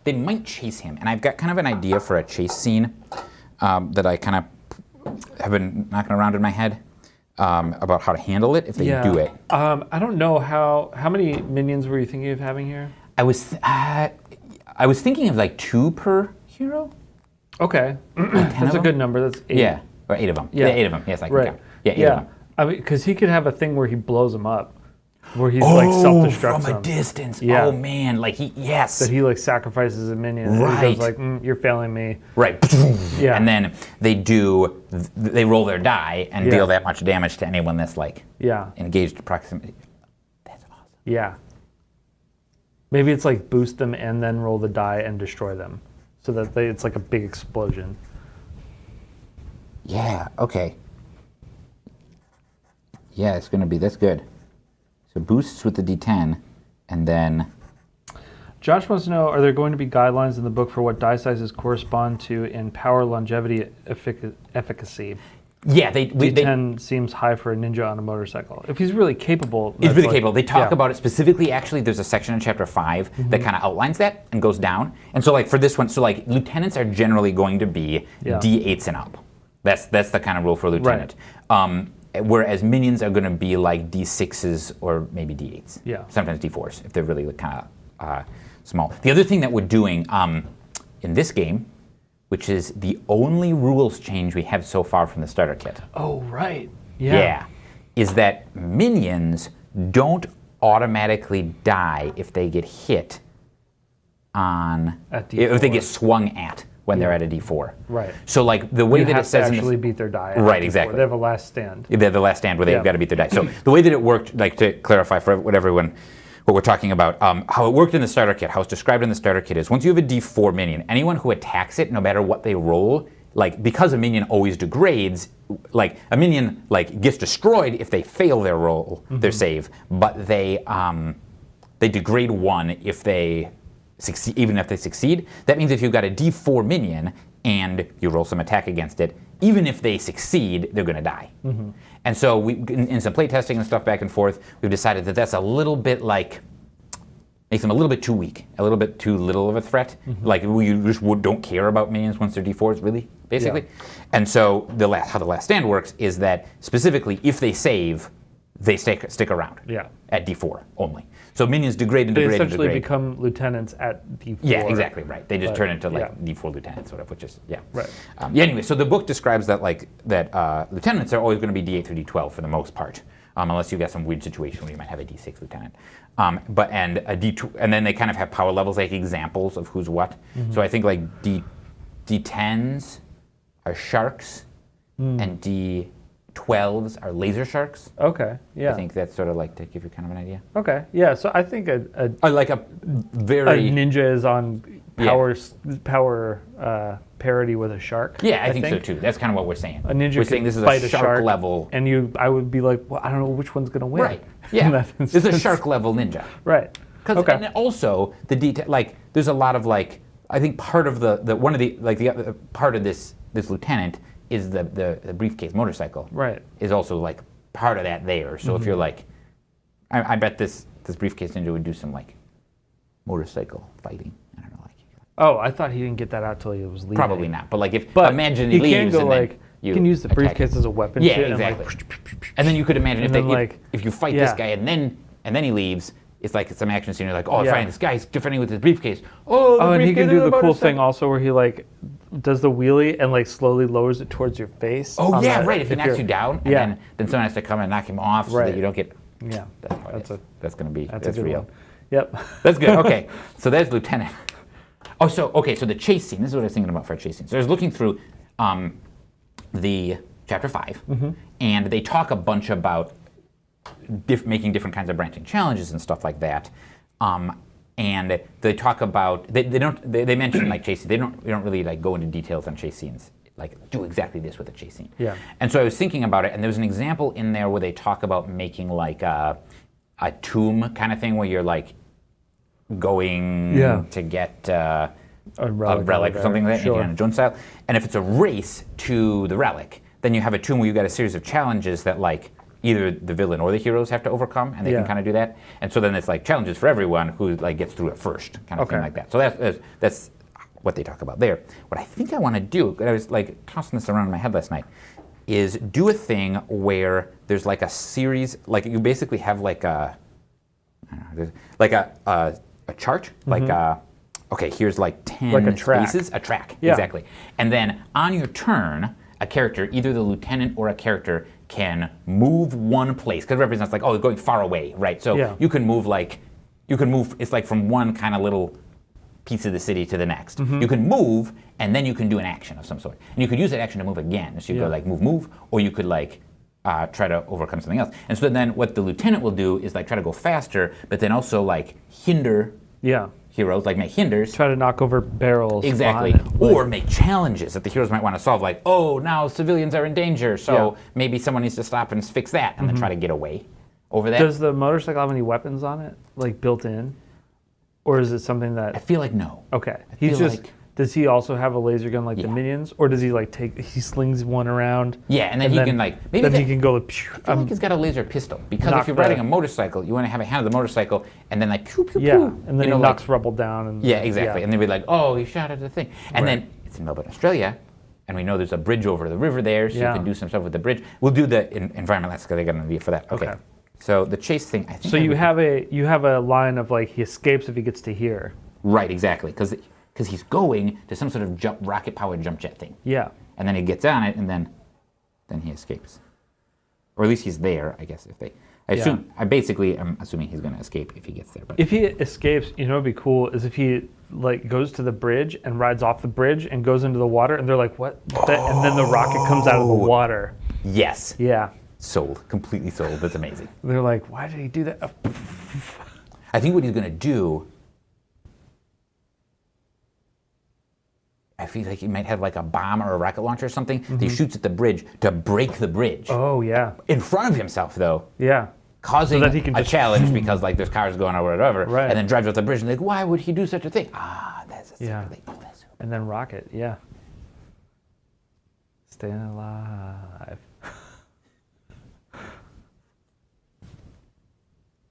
they might chase him, and I've got kind of an idea for a chase scene that I kind of have been knocking around in my head about how to handle it if they do it. I don't know how many minions were you thinking of having here? I was thinking of like 2 per hero. Okay, that's a good number. That's 8. Yeah, or 8 of them. Yeah. 8 of them. Yes, I can Right. count. Yeah, 8 of them. I mean, because he could have a thing where he blows them up, where he's like self-destructs from a them. distance. Yeah. Oh man, like That he like sacrifices a minion. Right. And he goes like, you're failing me. Right. Yeah. And then they roll their die and deal that much damage to anyone that's like engaged proximity. That's awesome. Yeah. Maybe it's like boost them and then roll the die and destroy them, so that it's like a big explosion. Yeah. Okay. Yeah, it's gonna be. That's good. So boosts with the D10, and then. Josh wants to know: are there going to be guidelines in the book for what die sizes correspond to in power, longevity, efficacy? Yeah, D10 seems high for a ninja on a motorcycle. If he's really capable, he's really capable. They talk about it specifically. Actually, there's a section in chapter 5 that kind of outlines that and goes down. And so, like for this one, so like lieutenants are generally going to be D8s and up. That's the kind of rule for a lieutenant. Right. Whereas minions are going to be like D6s or maybe D8s. Yeah. Sometimes D4s if they're really kind of small. The other thing that we're doing in this game, which is the only rules change we have so far from the starter kit. Oh, right. Yeah. Is that minions don't automatically die if they get hit on, if they get swung at when they're at a D4. Right. So like the way that it says to actually beat their die. Right, exactly. They have a last stand. They have the last stand where they've got to beat their die. So the way that it worked, like to clarify for what we're talking about, how it worked in the starter kit, how it's described in the starter kit is once you have a D4 minion, anyone who attacks it, no matter what they roll, like because a minion always degrades, like a minion like gets destroyed if they fail their roll, their save, but they degrade 1 if they succeed, even if they succeed. That means if you've got a D4 minion and you roll some attack against it, even if they succeed, they're going to die. And so we, in some play testing and stuff back and forth, we've decided that that's a little bit like, makes them a little bit too weak, a little bit too little of a threat. Like we just don't care about minions once they're D4s, really, basically. And so how the last stand works is that specifically if they save, they stick around at D4 only. So minions degrade and they degrade and essentially degrade. become lieutenants at D4. Yeah, exactly, right. They just turn into like D4 lieutenants, sort of, which is, Right. Anyway, so the book describes that lieutenants are always going to be D8 through D12 for the most part, unless you've got some weird situation where you might have a D6 lieutenant. And a D2, and then they kind of have power levels, like examples of who's what. So I think like D10s are sharks, and D12s are laser sharks. Okay, yeah. I think that's sort of like to give you kind of an idea. Okay, yeah. So I think a very ninja is on power parity with a shark. Yeah, I think so too. That's kind of what we're saying. A ninja we're could saying this is fight a shark level. And I would be like, well, I don't know which one's going to win. Right. Yeah. It's a shark level ninja. Right. And also the detail, like there's a lot of like, I think part of the other part of this lieutenant is the briefcase motorcycle. Right. Is also like part of that there. So if you're like, I bet this briefcase ninja would do some like motorcycle fighting. I don't know. Oh, I thought he didn't get that out till he was leaving. Probably not. But like imagine he leaves can go and then you can use the briefcase as a weapon. Yeah, exactly. And then you could imagine if you fight this guy and then he leaves, it's like some action scene. You're like, oh, I'm fighting this guy. He's defending with his briefcase. And he can do the cool thing also where he like does the wheelie and like slowly lowers it towards your face. Oh yeah, right. If he knocks you down, and then someone has to come and knock him off so that you don't get. Yeah, that's going to be that's real. One. Yep. That's good. Okay, so there's Lieutenant. Oh, so the chase scene. This is what I was thinking about for a chase scene. So I was looking through the chapter 5, and they talk a bunch about making different kinds of branching challenges and stuff like that. And they talk about they mention like chase scenes. They don't really like go into details on chase scenes. Like do exactly this with a chase scene. Yeah. And so I was thinking about it, and there was an example in there where they talk about making like a tomb kind of thing where you're like going to get a relic or something like that, Indiana Jones style. And if it's a race to the relic, then you have a tomb where you got a series of challenges that like either the villain or the heroes have to overcome, and they can kind of do that. And so then it's like challenges for everyone who like gets through it first, kind of thing like that. So that's what they talk about there. What I think I want to do, I was like tossing this around in my head last night, is do a thing where there's like a series, like you basically have like a a chart, like okay, here's like 10 Like a track. spaces, a track, Yeah. exactly. And then on your turn, a character, either the lieutenant or a character, can move one place because it represents like, oh, they're going far away, right? So Yeah. you can move it's like from one kind of little piece of the city to the next. You can move, and then you can do an action of some sort. And you could use that action to move again. So you go like move, or you could like try to overcome something else. And so then what the lieutenant will do is like try to go faster, but then also like hinder heroes, like make hinders. Try to knock over barrels. Exactly. behind it. Or make challenges that the heroes might want to solve, like, oh, now civilians are in danger, so maybe someone needs to stop and fix that, and then try to get away over that. Does the motorcycle have any weapons on it, like built in? Or is it something that... I feel like no. Okay. feel like- Does he also have a laser gun like the minions? Or does he like he slings one around? Yeah, and then he can like... Then he can go like... I feel like he's got a laser pistol, because knock if you're the- riding a motorcycle, you want to have a hand on the motorcycle, and then like pew, pew, Yeah, pew. and then you know, he like- knocks rubble down. And Yeah, exactly. And they'd be like, oh, he shot at the thing. And Right. then it's in Melbourne, Australia, and we know there's a bridge over the river there, so Yeah. you can do some stuff with the bridge. We'll do the environment last, because I got an idea for that. Okay. So the chase thing, I think... So you have a line of like he escapes if he gets to here. Right, exactly, because he's going to some sort of rocket-powered jump jet thing. Yeah. And then he gets on it, and then he escapes. Or at least he's there, I guess, if they... I basically am assuming he's going to escape if he gets there. But If he escapes, you know what'd be cool is if he like goes to the bridge and rides off the bridge and goes into the water, and they're like, what? And then the rocket comes out of the water. yes. Yeah. Sold. Completely sold. That's amazing. They're like, why did he do that? I think what he's going to do... I feel like he might have like a bomb or a rocket launcher or something that he shoots at the bridge to break the bridge. Oh, yeah. In front of himself, though. Yeah. Causing that he can a just- challenge because like there's cars going or whatever, Right. and then drives off the bridge and like, why would he do such a thing? Ah, that's a Yeah. super thing. Oh, that's super. And then rocket, yeah. Staying alive.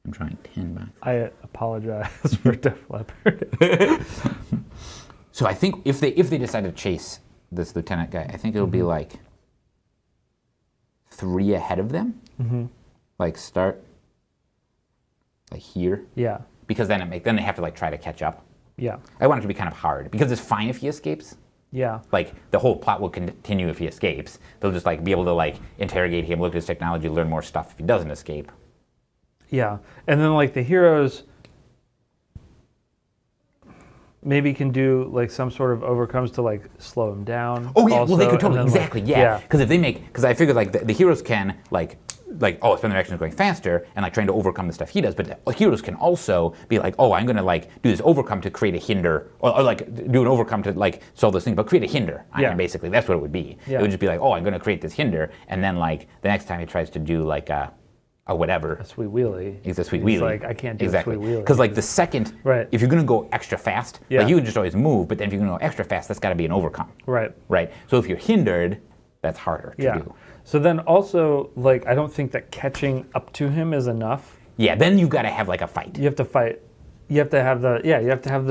I'm trying 10 bucks. I apologize for Def Leppard. So I think if they decide to chase this lieutenant guy, I think it'll be like 3 ahead of them. Like start like here, Yeah. because then they have to like try to catch up. Yeah. I want it to be kind of hard because it's fine if he escapes. Yeah. Like the whole plot will continue if he escapes. They'll just like be able to like interrogate him, look at his technology, learn more stuff if he doesn't escape. Yeah. And then like the heroes maybe can do like some sort of overcomes to like slow him down. Oh yeah, also, well they could and totally then, like, exactly yeah. Because if they because I figured like the heroes can like spend their actions going faster and like trying to overcome the stuff he does, but the heroes can also be like, oh, I'm gonna like do this overcome to create a hinder, or like do an overcome to like solve this thing, but create a hinder. Yeah. Basically that's what it would be. Yeah. It would just be like, oh, I'm gonna create this hinder, and then like the next time he tries to do like a whatever. A sweet wheelie. It's a sweet He's wheelie. like, I can't do exactly. a sweet wheelie. Because like the second, Right. if you're gonna go extra fast, Yeah. like you would just always move, but then if you're gonna go extra fast, that's gotta be an overcome. Right. Right? So if you're hindered, that's harder to Yeah. do. So then also, like, I don't think that catching up to him is enough. Yeah, then you've gotta have like a fight. You have to fight. You have to have the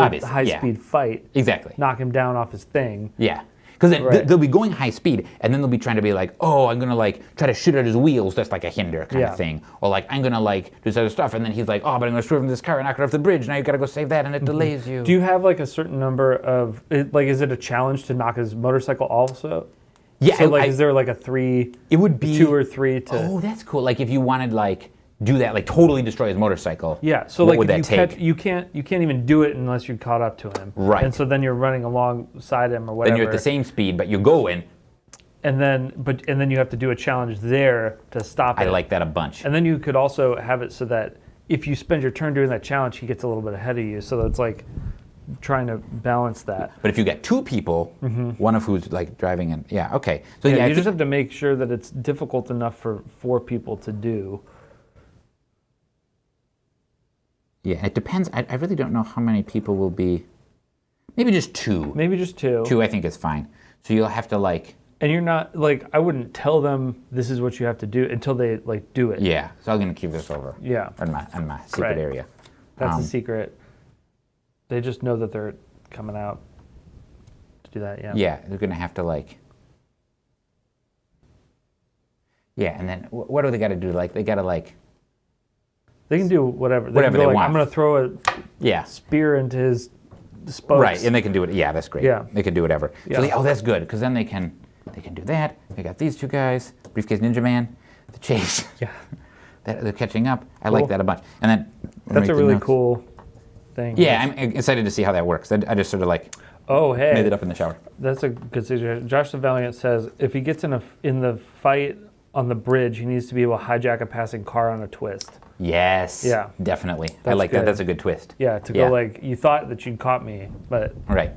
Obviously, high-speed fight. Exactly. Knock him down off his thing. Yeah. Because then Right. they'll be going high speed, and then they'll be trying to be like, oh, I'm gonna like try to shoot at his wheels, that's like a hinder kind Yeah. of thing. Or like, I'm gonna like do this other stuff, and then he's like, oh, but I'm gonna swerve in this car and knock it off the bridge, now you gotta go save that, and it delays you. Do you have like a certain number of, like, is it a challenge to knock his motorcycle also? Yeah, So like, is there like a 3, it would be 2 or 3 to? Oh, that's cool. Like if you wanted like do that, like totally destroy his motorcycle. Yeah. So what like would if that take? you can't even do it unless you caught up to him. Right. And so then you're running alongside him or whatever. Then you're at the same speed, but you're going. And then you have to do a challenge there to stop it. I like that a bunch. And then you could also have it so that if you spend your turn doing that challenge, he gets a little bit ahead of you. So it's like trying to balance that. But if you get 2 people, one of who's like driving and yeah, okay. So Yeah, yeah, you just have to make sure that it's difficult enough for 4 people to do. yeah, it depends. I really don't know how many people will be. Maybe just 2. Maybe just 2. 2 I think is fine. So you'll have to like. And you're not like, I wouldn't tell them this is what you have to do until they like do it. Yeah. So I'm gonna keep this over. Yeah. In my secret Right. area. That's a secret. They just know that they're coming out to do that. Yeah. Yeah, they're gonna have to like. Yeah, and then what do they got to do? Like they got to like They can do whatever. Whatever can go they want. I'm going to throw a Yeah. spear into his spokes. Right, and they can do it. Yeah, that's great. Yeah. They can do whatever. Yeah. So that's good because then they can do that. They got these two guys, Briefcase Ninja Man, the chase. Yeah. They're catching up. I Cool. like that a bunch. And then That's a really cool thing. Yeah, I'm excited to see how that works. I just sort of like Oh, hey. made it up in the shower. That's a good suggestion. Josh the Valiant says if he gets in the fight on the bridge, he needs to be able to hijack a passing car on a twist. Yes. Yeah. Definitely. I That's like that. good. That's a good twist. Yeah, to go like, you thought that you'd caught me, but Right.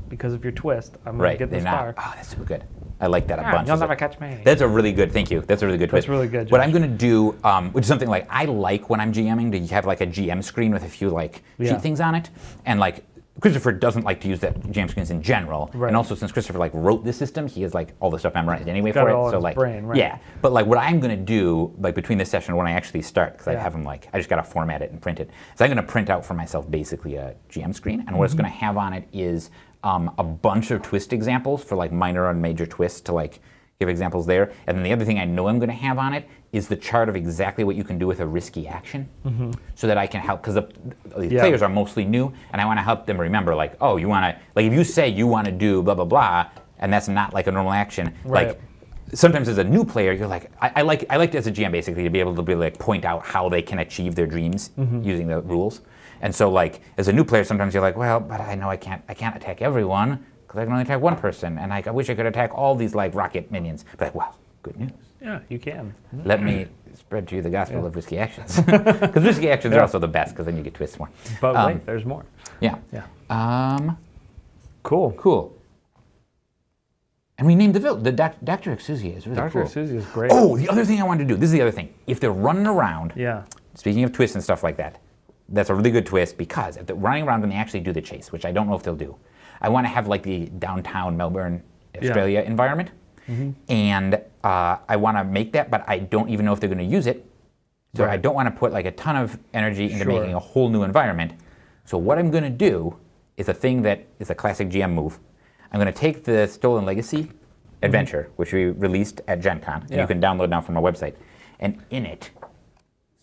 because of your twist, I'm going Right. to get this They're car. not. Oh, that's super good. I like that a bunch. You'll never catch me. That's a really good. Thank you. That's a really good twist. That's really good, What Josh. I'm going to do, which is something like I like when I'm GMing, to have like a GM screen with a few like sheet things on it, and like Christopher doesn't like to use that GM screens in general, Right. and also since Christopher like wrote this system, he has like all the stuff memorized anyway Got for it it. all in So his like, brain, right. yeah. But like what I'm going to do, like between this session and when I actually start, because I Yeah. have them like I just got to format it and print it. So I'm going to print out for myself basically a GM screen, and what it's going to have on it is a bunch of twist examples for like minor and major twists to like give examples there. And then the other thing I know I'm going to have on it is the chart of exactly what you can do with a risky action, so that I can help, because the players are mostly new, and I want to help them remember, like, oh, you want to, like, if you say you want to do blah, blah, blah, and that's not like a normal action, Right. like, sometimes as a new player, you're like, I like as a GM basically to be able to be like point out how they can achieve their dreams using the rules. And so like as a new player, sometimes you're like, well, but I know I can't attack everyone because I can only attack one person, and I wish I could attack all these like rocket minions. But like, well, good news. Yeah, you can. Let me spread to you the gospel of risky actions, because risky actions are also the best because then you get twists more. But wait, there's more. Yeah. Yeah. Cool. And we named the Dr. Exusia is really Dr. cool. Exusia is great. Oh, the other thing I wanted to do. This is the other thing. If they're running around, Yeah. speaking of twists and stuff like that, that's a really good twist, because if they're running around and they actually do the chase, which I don't know if they'll do, I want to have like the downtown Melbourne, Australia environment, and I want to make that, but I don't even know if they're going to use it. So I don't want to put like a ton of energy into making a whole new environment. So what I'm going to do is a thing that is a classic GM move. I'm going to take the Stolen Legacy adventure, which we released at Gen Con, and you can download now from our website. And in it,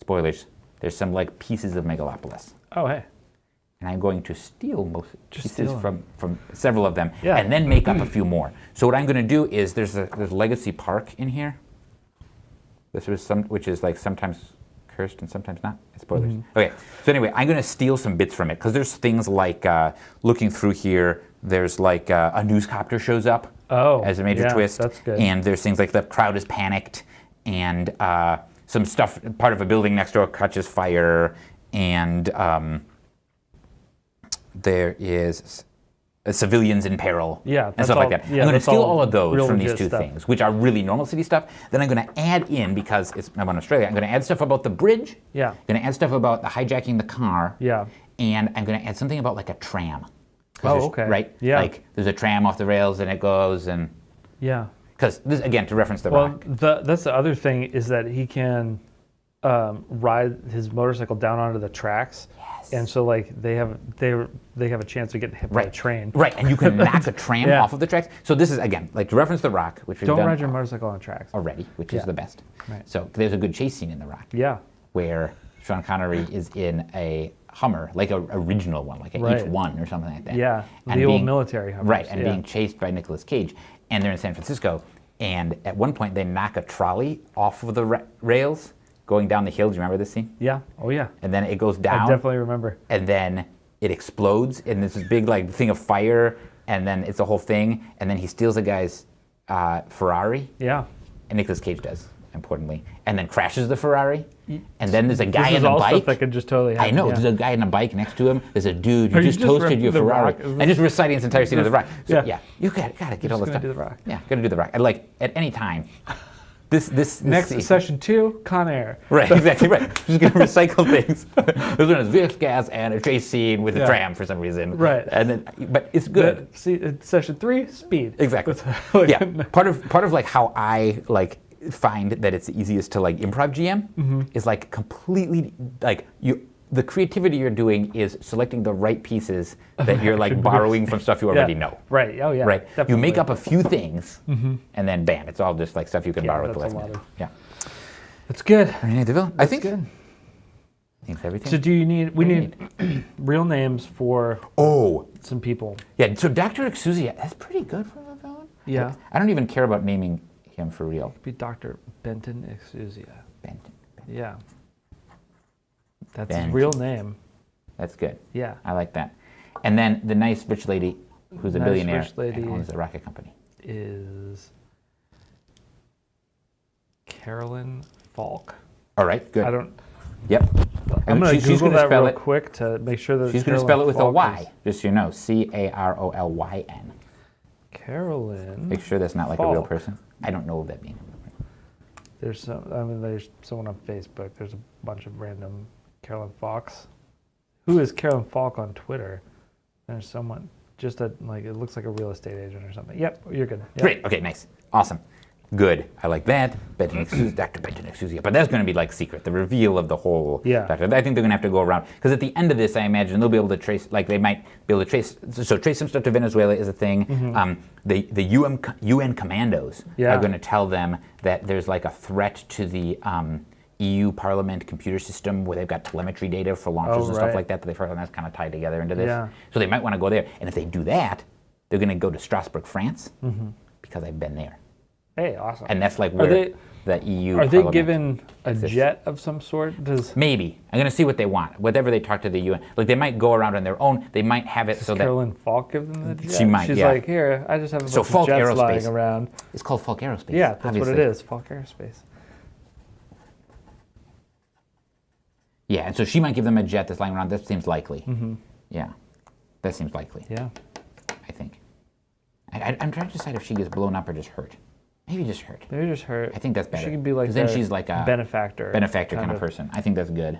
spoilers, there's some like pieces of Megalopolis. Oh, hey. And I'm going to steal most pieces steal from several of them, Yeah. and then make up a few more. So what I'm going to do is there's Legacy Park in here. This was which is like sometimes cursed and sometimes not. Spoilers. Okay. So anyway, I'm going to steal some bits from it, because there's things like looking through here. There's like a newscopter shows up as a major twist. That's good. And there's things like the crowd is panicked, and some stuff, part of a building next door catches fire, and there is civilians in peril, and stuff like that. I'm going to steal all of those from these two things, which are really normal city stuff. Then I'm going to add in, because I'm in Australia, I'm going to add stuff about the bridge. Yeah. I'm going to add stuff about the hijacking the car. Yeah. And I'm going to add something about like a tram. Oh, okay. Right? Yeah. Like there's a tram off the rails and it goes, and Yeah. because this, again, to reference the Well, rock. that's the other thing, is that he can ride his motorcycle down onto the tracks. Yes. And so like they have a chance of getting hit by a train. Right, and you can knock a tram off of the tracks. So this is, again, like to reference The Rock, which we've Don't done ride your motorcycle on tracks. already, which is the best. Right. So there's a good chase scene in The Rock. Yeah. Where Sean Connery is in a Hummer, like a original one, like a H1 or something like that. Yeah, and the old military Hummers. Right, and being chased by Nicolas Cage. And they're in San Francisco, and at one point they knock a trolley off of the rails going down the hill. Do you remember this scene? Yeah. Oh, yeah. And then it goes down. I definitely remember. And then it explodes, and there's this big like thing of fire, and then it's a whole thing, and then he steals a guy's Ferrari. Yeah. And Nicolas Cage does, importantly, and then crashes the Ferrari, and then there's a guy This is in a all bike. stuff that could just totally happen. I know, Yeah. there's a guy in a bike next to him. There's a dude who Are you just just toasted your The Ferrari. Rock? And just reciting this entire scene of The Rock. So, Yeah. you gotta get all this gonna stuff. do The Rock. Yeah, gotta do The Rock. And like at any time, this Next scene. session 2, Con Air. Right, exactly right. Just gonna recycle things. This one is VX gas and a chase scene with a tram for some reason. Right. And then, but it's good. Session 3, Speed. Exactly. Like, Yeah. Part of like how I like find that it's easiest to like improv GM is like completely like the creativity you're doing is selecting the right pieces that you're like borrowing from stuff you already know. Right. Oh yeah. Right. Definitely. You make up a few things, and then bam, it's all just like stuff you can borrow at the that's last a lot minute. of- Yeah. That's good. I think good. Thinks everything. So we need real names for some people. Yeah, so Dr. Exuzia, that's pretty good for a villain. Yeah. I don't even care about naming him for real. Be Dr. Benton Exuzia. Benton. Yeah. That's Benton. his real name. That's good. Yeah. I like that. And then the nice rich lady who's a Nice billionaire rich lady and owns a rocket company. Is Carolyn Falk. All right, good. I don't. Yep. I'm going to She's Google gonna that spell real it. quick to make sure that She's going to spell it with a Y, just so you know. Carolyn. Carolyn. Make sure that's not like a real Falk. person. I don't know what that means. There's someone on Facebook. There's a bunch of random Carolyn Falks. Who is Carolyn Falk on Twitter? There's someone just it looks like a real estate agent or something. Yep, you're good. Yep. Great. Okay, nice. Awesome. Good. I like that. Dr. Benton Exuzia. But that's going to be like secret, the reveal of the whole doctor. I think they're going to have to go around. Because at the end of this, I imagine they'll be able to trace, they might be able to trace some stuff to Venezuela is a thing. The UN commandos are going to tell them that there's like a threat to the EU Parliament computer system where they've got telemetry data for launches and stuff like that they've heard, and that's kind of tied together into this. Yeah. So they might want to go there. And if they do that, they're going to go to Strasbourg, France, because I've been there. Hey, awesome. And that's like where the EU Are they Parliament given a exists. jet of some sort? Maybe. I'm going to see what they want. Whatever they talk to the UN. Like, they might go around on their own. They might have it so that... Carolyn Falk give them the jet? She might, She's yeah. like, here, I just have a bunch Falk of jets Aerospace. lying around. It's called Falk Aerospace. Yeah, that's obviously. what it is, Falk Aerospace. Yeah, and so she might give them a jet that's lying around. That seems likely. Yeah, that seems likely. Yeah. I think. I'm trying to decide if she gets blown up or just hurt. Maybe just hurt. Maybe just her. I think that's better. She could be like then she's like a benefactor kind of person. I think that's good.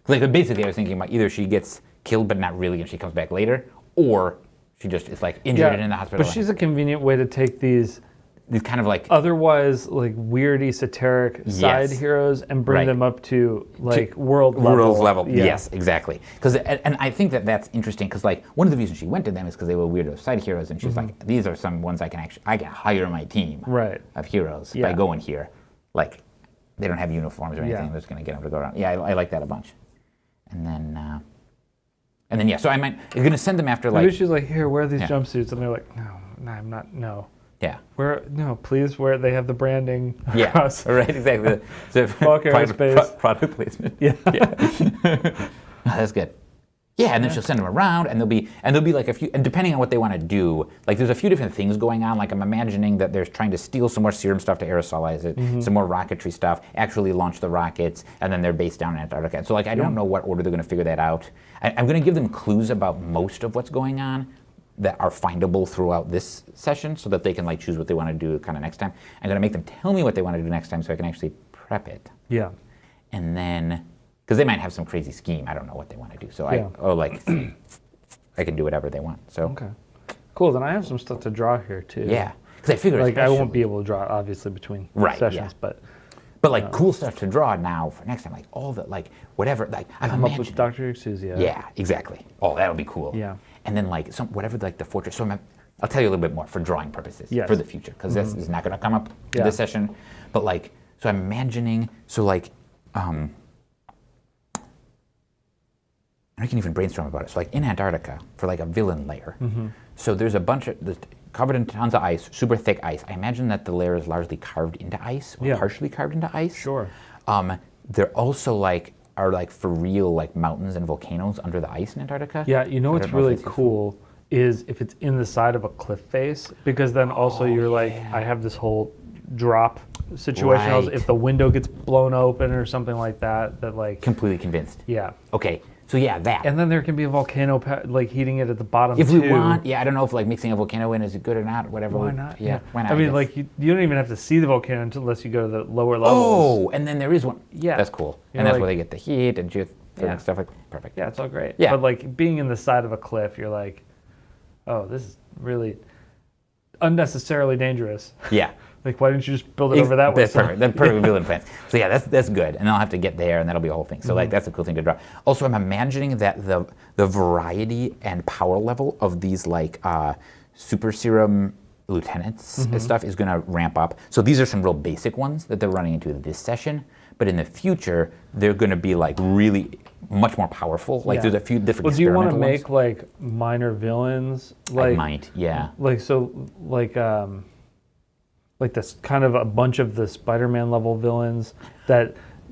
Basically, I was thinking about either she gets killed but not really, and she comes back later, or she just is like injured and in the hospital. But she's a convenient way to take these kind of like otherwise like weird esoteric side heroes and bring them up to like world level. Yeah. Yes, exactly. And I think that's interesting because like one of the reasons she went to them is because they were weirdo side heroes, and she's like, these are some ones I can hire my team of heroes by going here. Like they don't have uniforms or anything. They're just going to get them to go around. Yeah, I like that a bunch. And then yeah, so I'm going to send them after like. Maybe she's like, here, wear these jumpsuits, and they're like, no, I'm not. No. Yeah. Please wear. They have the branding. Yeah. Right. Exactly. So Falk Aerospace. Product placement. Yeah. That's good. Yeah, and then she'll send them around, and there'll be like a few, and depending on what they want to do, like there's a few different things going on. Like I'm imagining that they're trying to steal some more serum stuff to aerosolize it, some more rocketry stuff, actually launch the rockets, and then they're based down in Antarctica. So like I don't know what order they're going to figure that out. I'm going to give them clues about most of what's going on that are findable throughout this session, so that they can like choose what they want to do kind of next time. I'm going to make them tell me what they want to do next time, so I can actually prep it. Yeah. And then. Because they might have some crazy scheme. I don't know what they want to do. So I can do whatever they want. So okay, cool. Then I have some stuff to draw here too. Yeah, because I figure like I won't be able to draw obviously between sessions, but like cool stuff to draw now for next time. Like all the like whatever. Like I'm up with Dr. Exuzia. Yeah, exactly. Oh, that'll be cool. Yeah. And then like whatever like the fortress. So I'll tell you a little bit more for drawing purposes for the future, because this is not going to come up in this session. But like, so I'm imagining I can even brainstorm about it. So like in Antarctica, for like a villain lair, so there's a bunch of, covered in tons of ice, super thick ice. I imagine that the lair is largely carved into ice, or partially carved into ice. Sure. They're also are for real like mountains and volcanoes under the ice in Antarctica. Yeah, you know what's really cool is if it's in the side of a cliff face, because then also you're like, I have this whole drop situation. Right. If the window gets blown open or something like that like. Completely convinced. Yeah. Okay. So yeah, that. And then there can be a volcano like heating it at the bottom if too. we want. Yeah, I don't know if like mixing a volcano in is good or not. Whatever. Why not? Yeah. Why not? I mean, like you don't even have to see the volcano unless you go to the lower levels. Oh, and then there is one. Yeah. That's cool. You're and that's like, where they get the heat and and stuff like. Perfect. Yeah, it's all great. Yeah. But like being in the side of a cliff, you're like, oh, this is really unnecessarily dangerous. Yeah. Like, why didn't you just build it over that way? That's perfect. That's perfect villain plans. So yeah, that's good. And I'll have to get there, and that'll be a whole thing. So like that's a cool thing to draw. Also, I'm imagining that the variety and power level of these like super serum lieutenants and stuff is going to ramp up. So these are some real basic ones that they're running into this session. but in the future they're going to be like really much more powerful. Like there's a few different. Well, do you want to ones. make like minor villains? I might, yeah. Like this kind of a bunch of the Spider-Man level villains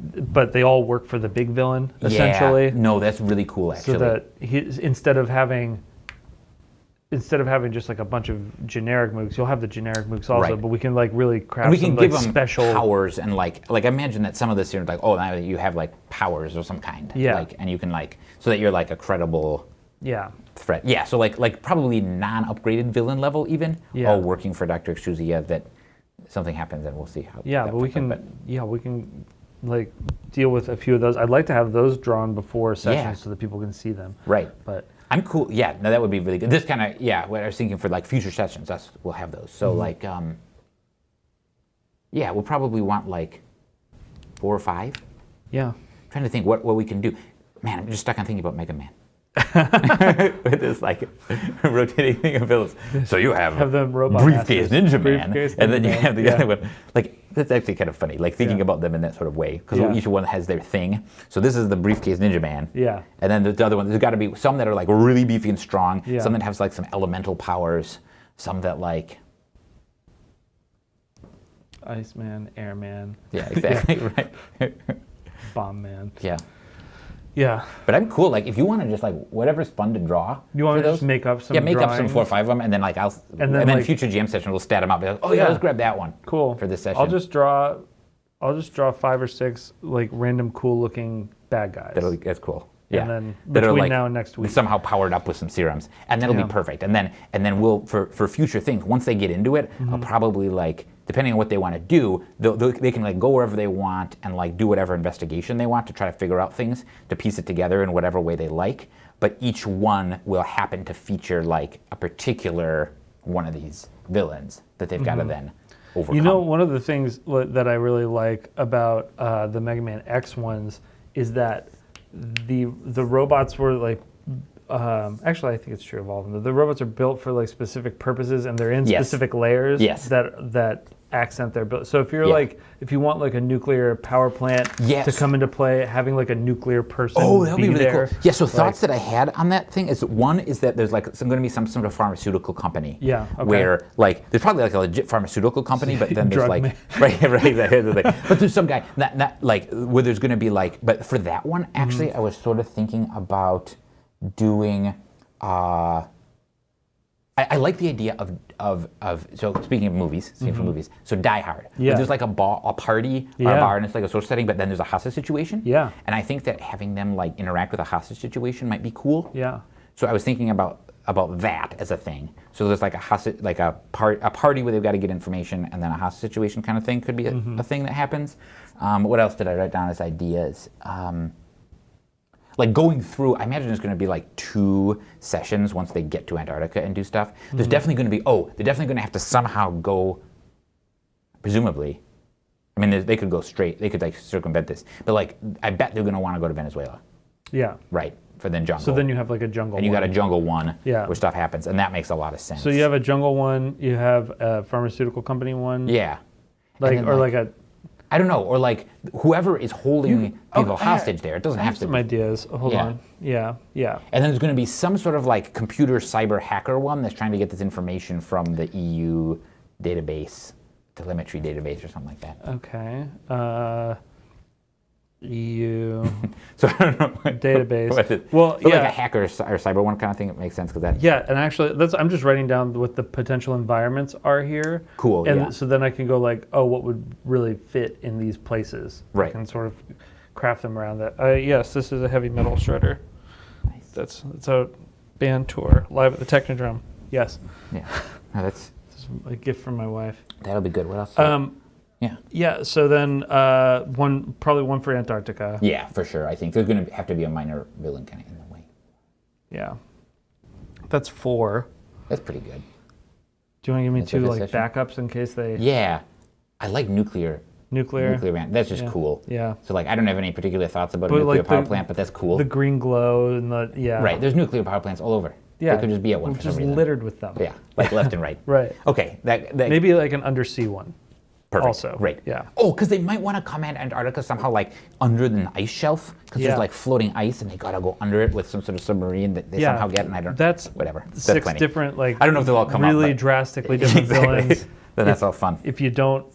but they all work for the big villain essentially. Yeah. No, that's really cool actually. So that instead of having just like a bunch of generic mooks, you'll have the generic mooks also, but we can like really craft we can some give like them special powers and like imagine that some of this is like, oh, now you have like powers of some kind. Yeah. Like, and you can like, so that you're like a credible threat. Yeah. So like probably non-upgraded villain level even. Yeah. All working for Dr. Extrusia that something happens and we'll see how. Yeah, but we can like deal with a few of those. I'd like to have those drawn before sessions so that people can see them. Right. But I'm cool. Yeah, no, that would be really good. This kind of, what I was thinking for like future sessions, we'll have those. So like, we'll probably want like 4 or 5. Yeah. I'm trying to think what we can do. Man, I'm just stuck on thinking about Mega Man. With this like rotating thing of villains. So you have them robot Briefcase Ninja Man, Briefcase and then you Ninja have the Man. other one. Like that's actually kind of funny. Like thinking about them in that sort of way, because each one has their thing. So this is the Briefcase Ninja Man. Yeah. And then the other one, there's got to be some that are like really beefy and strong. Yeah. Some that have like some elemental powers. Some that like. Iceman, Airman. Yeah, exactly. Right. Bomb Man. Yeah. Yeah. But I'm cool. Like, if you want to just like whatever's fun to draw. You want for to those, just make up some? Yeah, make up some drawings? 4 or 5 of them, and then like and then like, future GM session we'll stat them up. Be like, oh yeah, let's grab that one. Cool. For this session. I'll just draw 5 or 6 like random cool looking bad guys. That's cool. Yeah. And then that between are like now and next week, somehow powered up with some serums, and that'll be perfect. And then we'll for future things. Once they get into it, I'll probably like, depending on what they want to do, they can like go wherever they want and like do whatever investigation they want to try to figure out things, to piece it together in whatever way they like. But each one will happen to feature like a particular one of these villains that they've got to then overcome. You know, one of the things that I really like about the Mega Man X ones is that the robots were like. Actually, I think it's true of all of them. The robots are built for like specific purposes, and they're in specific layers that accent their build. So if you're like, if you want like a nuclear power plant to come into play, having like a nuclear person that'll be really there. cool. Yeah. So thoughts that I had on that thing is, one is that there's like going to be some sort of pharmaceutical company. Yeah. Okay. Where like there's probably like a legit pharmaceutical company, but then there's like right. But there's some guy not like where there's going to be like. But for that one, actually, I was sort of thinking about doing I like the idea of so speaking of movies, from movies, so Die Hard. Yeah. There's like a party or a bar and it's like a social setting, but then there's a hostage situation. Yeah. And I think that having them like interact with a hostage situation might be cool. Yeah. So I was thinking about that as a thing. So there's like a hostage, like a party where they've got to get information, and then a hostage situation kind of thing could be a thing that happens. What else did I write down as ideas? Like going through, I imagine there's going to be like 2 sessions once they get to Antarctica and do stuff. There's definitely going to be, they're definitely going to have to somehow go, presumably, I mean, they could go straight, they could like circumvent this, but like, I bet they're going to want to go to Venezuela. Yeah. Right, for then jungle. So then you have like a jungle and you one. got a jungle one where stuff happens, and that makes a lot of sense. So you have a jungle one, you have a pharmaceutical company one. Yeah. Like, or like a... I don't know, or like whoever is holding people hostage there. It doesn't have to some be. ideas. Hold on. Yeah. And then there's going to be some sort of like computer cyber hacker one that's trying to get this information from the EU database, telemetry database or something like that. Okay. EU So I don't know. database. Well, like a hacker or cyber one kind of thing. It makes sense because that. Yeah, and actually, I'm just writing down what the potential environments are here. Cool. And so then I can go like, what would really fit in these places? Right. I can sort of craft them around that. Yes, this is a heavy metal shredder. Nice. That's a band tour live at the Technodrome. Yes. Yeah. No, that's a gift from my wife. That'll be good. What else? Yeah. So then probably one for Antarctica. Yeah, for sure. I think there's going to have to be a minor villain kind of in the way. Yeah. That's 4. That's pretty good. Do you want to give me That's 2 a like session? backups in case they? Yeah, I like nuclear man. That's just cool. Yeah. So like I don't have any particular thoughts about a But, nuclear like, power plant, but that's cool. The green glow and the Right. There's nuclear power plants all over. Yeah. They could just be at one for some just reason. littered with them. Yeah, like left and right. Right. Okay. That Maybe like an undersea one. Perfect. Also, Great. yeah. Oh, because they might want to come at Antarctica somehow like under the ice shelf, because Yeah. there's like floating ice, and they gotta go under it with some sort of submarine that they somehow get, and I don't. That's whatever. That's 6 plenty. different like I don't know if they'll all come really up, but- drastically different Exactly. villains. Then that's all fun. If you don't,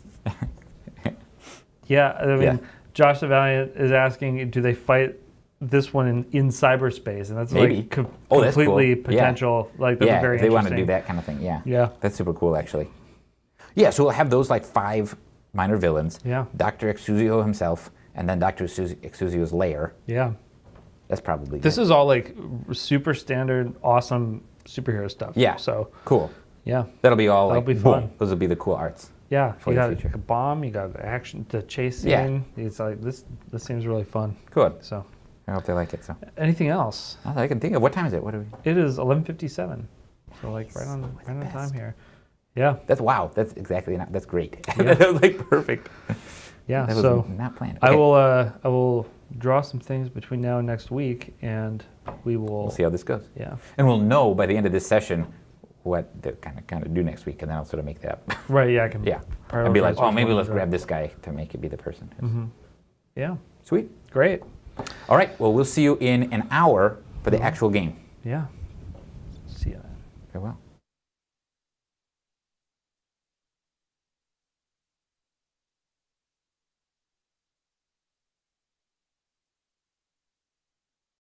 yeah, I mean, Yeah. Josh the Valiant is asking, do they fight this one in cyberspace? And that's Maybe. like Oh, that's completely cool. Yeah. potential. Like that's Yeah, very if they want to interesting. do that kind of thing. Yeah. Yeah. That's super cool, actually. Yeah, so we'll have those like 5 minor villains. Yeah. Dr. Exuzio himself, and then Dr. Exuzio's lair. Yeah. That's probably This good. is all like super standard, awesome superhero stuff. Yeah. So Cool. yeah, That'll be all That'll like, be boom. fun. Those will be the cool arts. yeah. For You the got future. like a bomb. You got the action, the chase Yeah. scene. It's like this. This seems really fun. Good. So I hope they like it. So anything else? all I can think of. What time is it? What do we? It is 11:57. So like right on time here. Yeah. That's wow. That's exactly not. That's great. Yeah. That was like perfect. Yeah. That was So not planned. I Okay. will draw some things between now and next week, and we will. We'll see how this goes. Yeah. And we'll know by the end of this session what to kind of do next week, and then I'll sort of make that up. Right. Yeah. I can. Yeah. And be like, prioritize oh, which maybe one let's to grab draw. this guy to make it be the person. Yeah. Sweet. Great. All right. Well, we'll see you in an hour for the actual game. Yeah. See you then. Farewell.